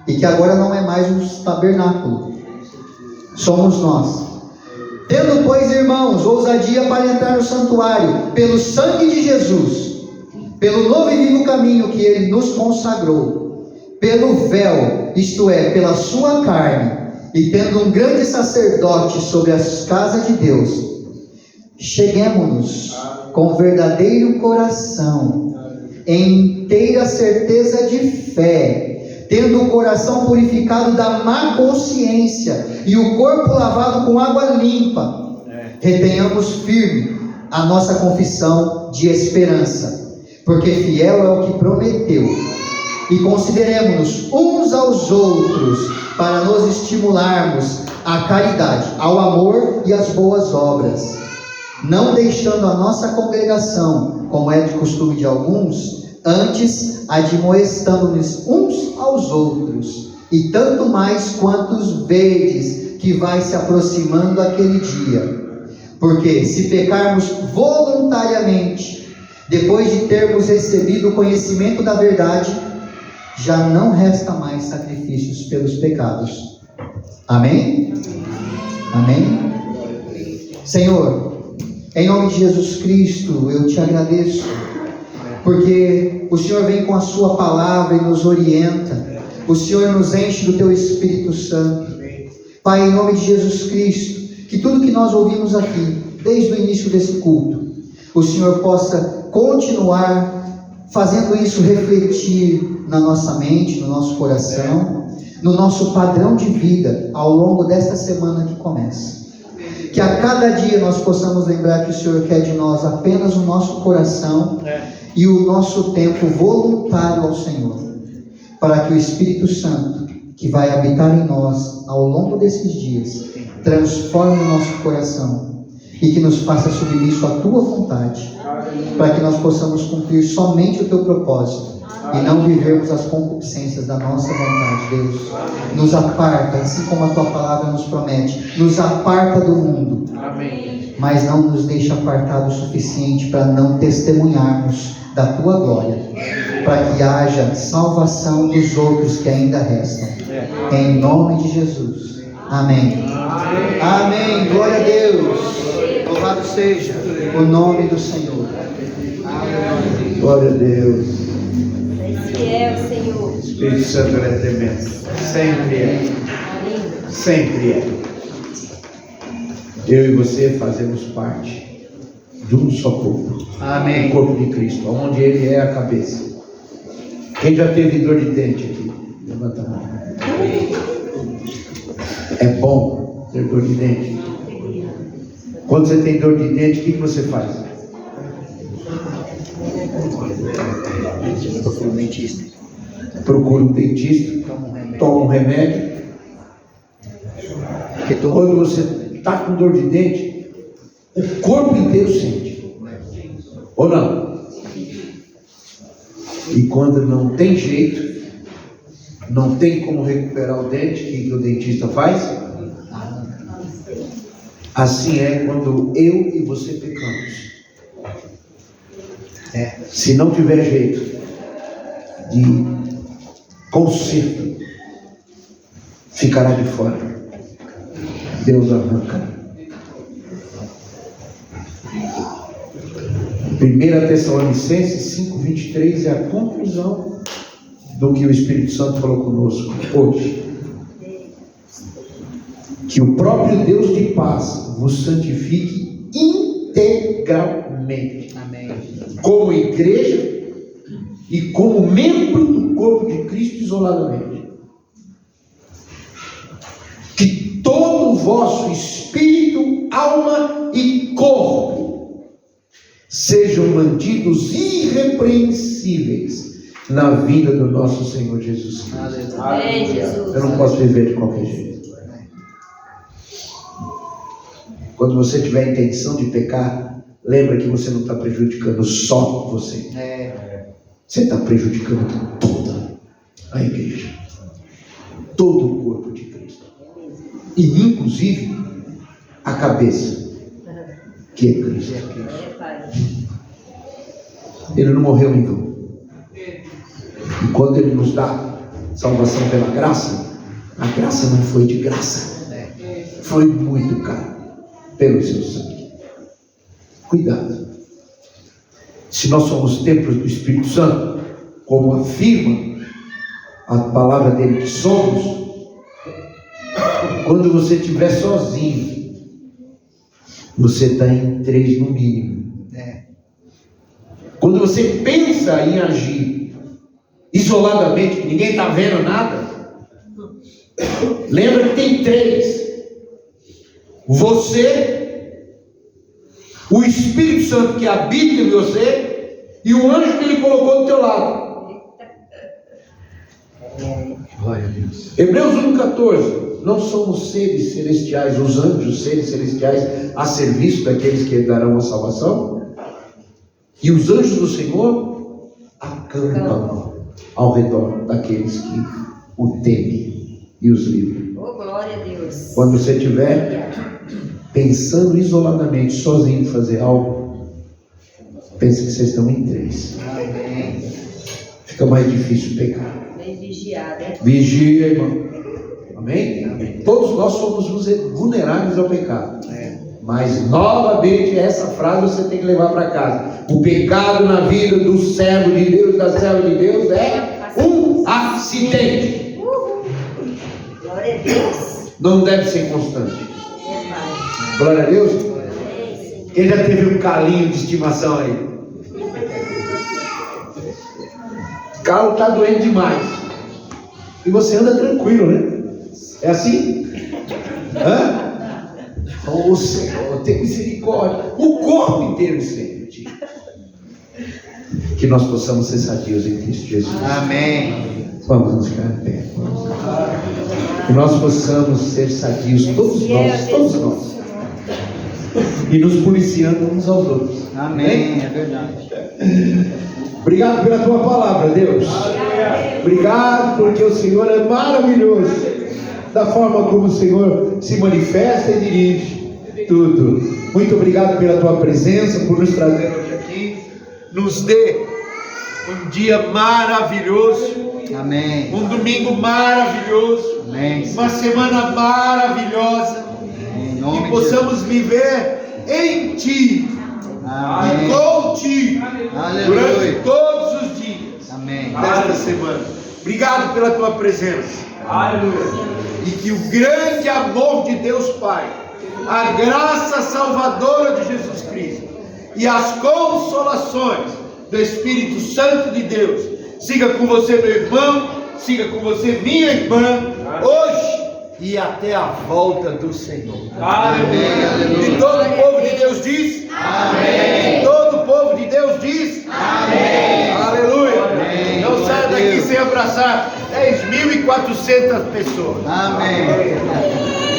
e que agora não é mais um tabernáculo, somos nós. Tendo, pois, irmãos, ousadia para entrar no santuário, pelo sangue de Jesus, pelo novo e vivo caminho que Ele nos consagrou, pelo véu, isto é, pela sua carne, e tendo um grande sacerdote sobre as casas de Deus, cheguemo-nos com verdadeiro coração, em inteira certeza de fé, tendo o coração purificado da má consciência e o corpo lavado com água limpa, retenhamos firme a nossa confissão de esperança, porque fiel é o que prometeu. E consideremos-nos uns aos outros para nos estimularmos à caridade, ao amor e às boas obras, não deixando a nossa congregação, como é de costume de alguns, antes admoestando-nos uns aos outros, e tanto mais quantos vedes que vai se aproximando aquele dia. Porque se pecarmos voluntariamente, depois de termos recebido o conhecimento da verdade, já não resta mais sacrifícios pelos pecados. Amém? Amém? Senhor, Em nome de Jesus Cristo, eu te agradeço, porque o Senhor vem com a sua palavra e nos orienta. O Senhor nos enche do teu Espírito Santo. Pai, em nome de Jesus Cristo, que tudo que nós ouvimos aqui, desde o início desse culto, o Senhor possa continuar fazendo isso refletir na nossa mente, no nosso coração, no nosso padrão de vida ao longo desta semana que começa. Que a cada dia nós possamos lembrar que o Senhor quer de nós apenas o nosso coração e o nosso tempo voluntário ao Senhor, para que o Espírito Santo, que vai habitar em nós ao longo desses dias, transforme o nosso coração e que nos faça submisso à Tua vontade, para que nós possamos cumprir somente o Teu propósito e não vivermos as concupiscências da nossa vontade. Deus, nos aparta, assim como a Tua palavra nos promete, nos aparta do mundo, mas não nos deixa apartado o suficiente para não testemunharmos da Tua glória, para que haja salvação dos outros que ainda restam. Em nome de Jesus. Amém. Amém. Glória a Deus. Louvado seja o nome do Senhor. Amém. Glória a Deus. É o Senhor. Espírito Santo é tremendo. Sempre é. Sempre é. Eu e você fazemos parte de um só corpo. Amém. O corpo de Cristo, onde Ele é a cabeça. Quem já teve dor de dente aqui? Levanta a mão. É bom ter dor de dente. Quando você tem dor de dente, o que você faz? Procura um dentista. Procura um dentista, toma um remédio. Quando você está com dor de dente, o corpo inteiro sente. Ou não? E quando não tem jeito, não tem como recuperar o dente, o que o dentista faz? Assim é quando eu e você pecamos. Se não tiver jeito de conserto, ficará de fora. Deus arranca. 1 Tessalonicenses 5:23 é a conclusão do que o Espírito Santo falou conosco hoje. Que o próprio Deus de paz vos santifique integralmente. Amém. Como igreja e como membro do corpo de Cristo isoladamente. Que todo o vosso espírito, alma e corpo sejam mantidos irrepreensíveis na vida do nosso Senhor Jesus Cristo. Amém, Jesus. Eu não posso viver de qualquer jeito. Quando você tiver a intenção de pecar, lembra que você não está prejudicando só você. Você está prejudicando toda a igreja, todo o corpo de Cristo, e inclusive a cabeça, que é Cristo. Ele não morreu em vão. E quando Ele nos dá salvação pela graça, a graça não foi de graça, foi muito caro pelo seu sangue. Cuidado. Se nós somos templos do Espírito Santo, como afirma a palavra dele que somos, quando você estiver sozinho, você está em 3 no mínimo. Quando você pensa em agir isoladamente, que ninguém está vendo nada, lembra que tem 3. Você, o Espírito Santo que habita em você e o anjo que Ele colocou do teu lado. Glória a Deus. Hebreus 1,14. Não somos seres celestiais, os anjos, seres celestiais, a serviço daqueles que darão a salvação. E os anjos do Senhor acampam ao redor daqueles que o temem e os livram. Oh, glória a Deus. Quando você estiver pensando isoladamente, sozinho, fazer algo, pense que vocês estão em 3. Fica mais difícil pecar. Bem vigiado, hein? Vigia, irmão. Amém? Todos nós somos vulneráveis ao pecado. Mas novamente essa frase você tem que levar para casa. O pecado na vida do servo de Deus, da serva de Deus, é um acidente. Glória a Deus. Não deve ser constante. É, Pai. Glória a Deus. Amém. Quem já teve um calinho de estimação aí? O calo está doendo demais. E você anda tranquilo, né? É assim? Hã? Oh, Senhor, tem misericórdia. O corpo inteiro, Senhor. Que nós possamos ser sadios em Cristo Jesus. Amém. Vamos nos ficar em pé. Que nós possamos ser sadios, todos nós. E nos policiando uns aos outros. Amém. É verdade. Obrigado pela tua palavra, Deus. Obrigado porque o Senhor é maravilhoso. Da forma como o Senhor se manifesta e dirige tudo. Muito obrigado pela tua presença, por nos trazer hoje aqui. Nos dê um dia maravilhoso. Amém. Um domingo maravilhoso. Amém. Uma semana maravilhosa. Em nome Que de possamos viver em Ti. Amém. Com Ti. Aleluia. Durante todos os dias Amém. desta semana. Obrigado pela tua presença. Aleluia. E que o grande amor de Deus Pai, a graça salvadora de Jesus Cristo e as consolações do Espírito Santo de Deus siga com você, meu irmão, siga com você, minha irmã, hoje e até a volta do Senhor. Aleluia. E todo o povo de Deus diz amém. Todo o povo de Deus diz amém. Aleluia. Amém. Não saia daqui sem abraçar 10.400 pessoas. Amém.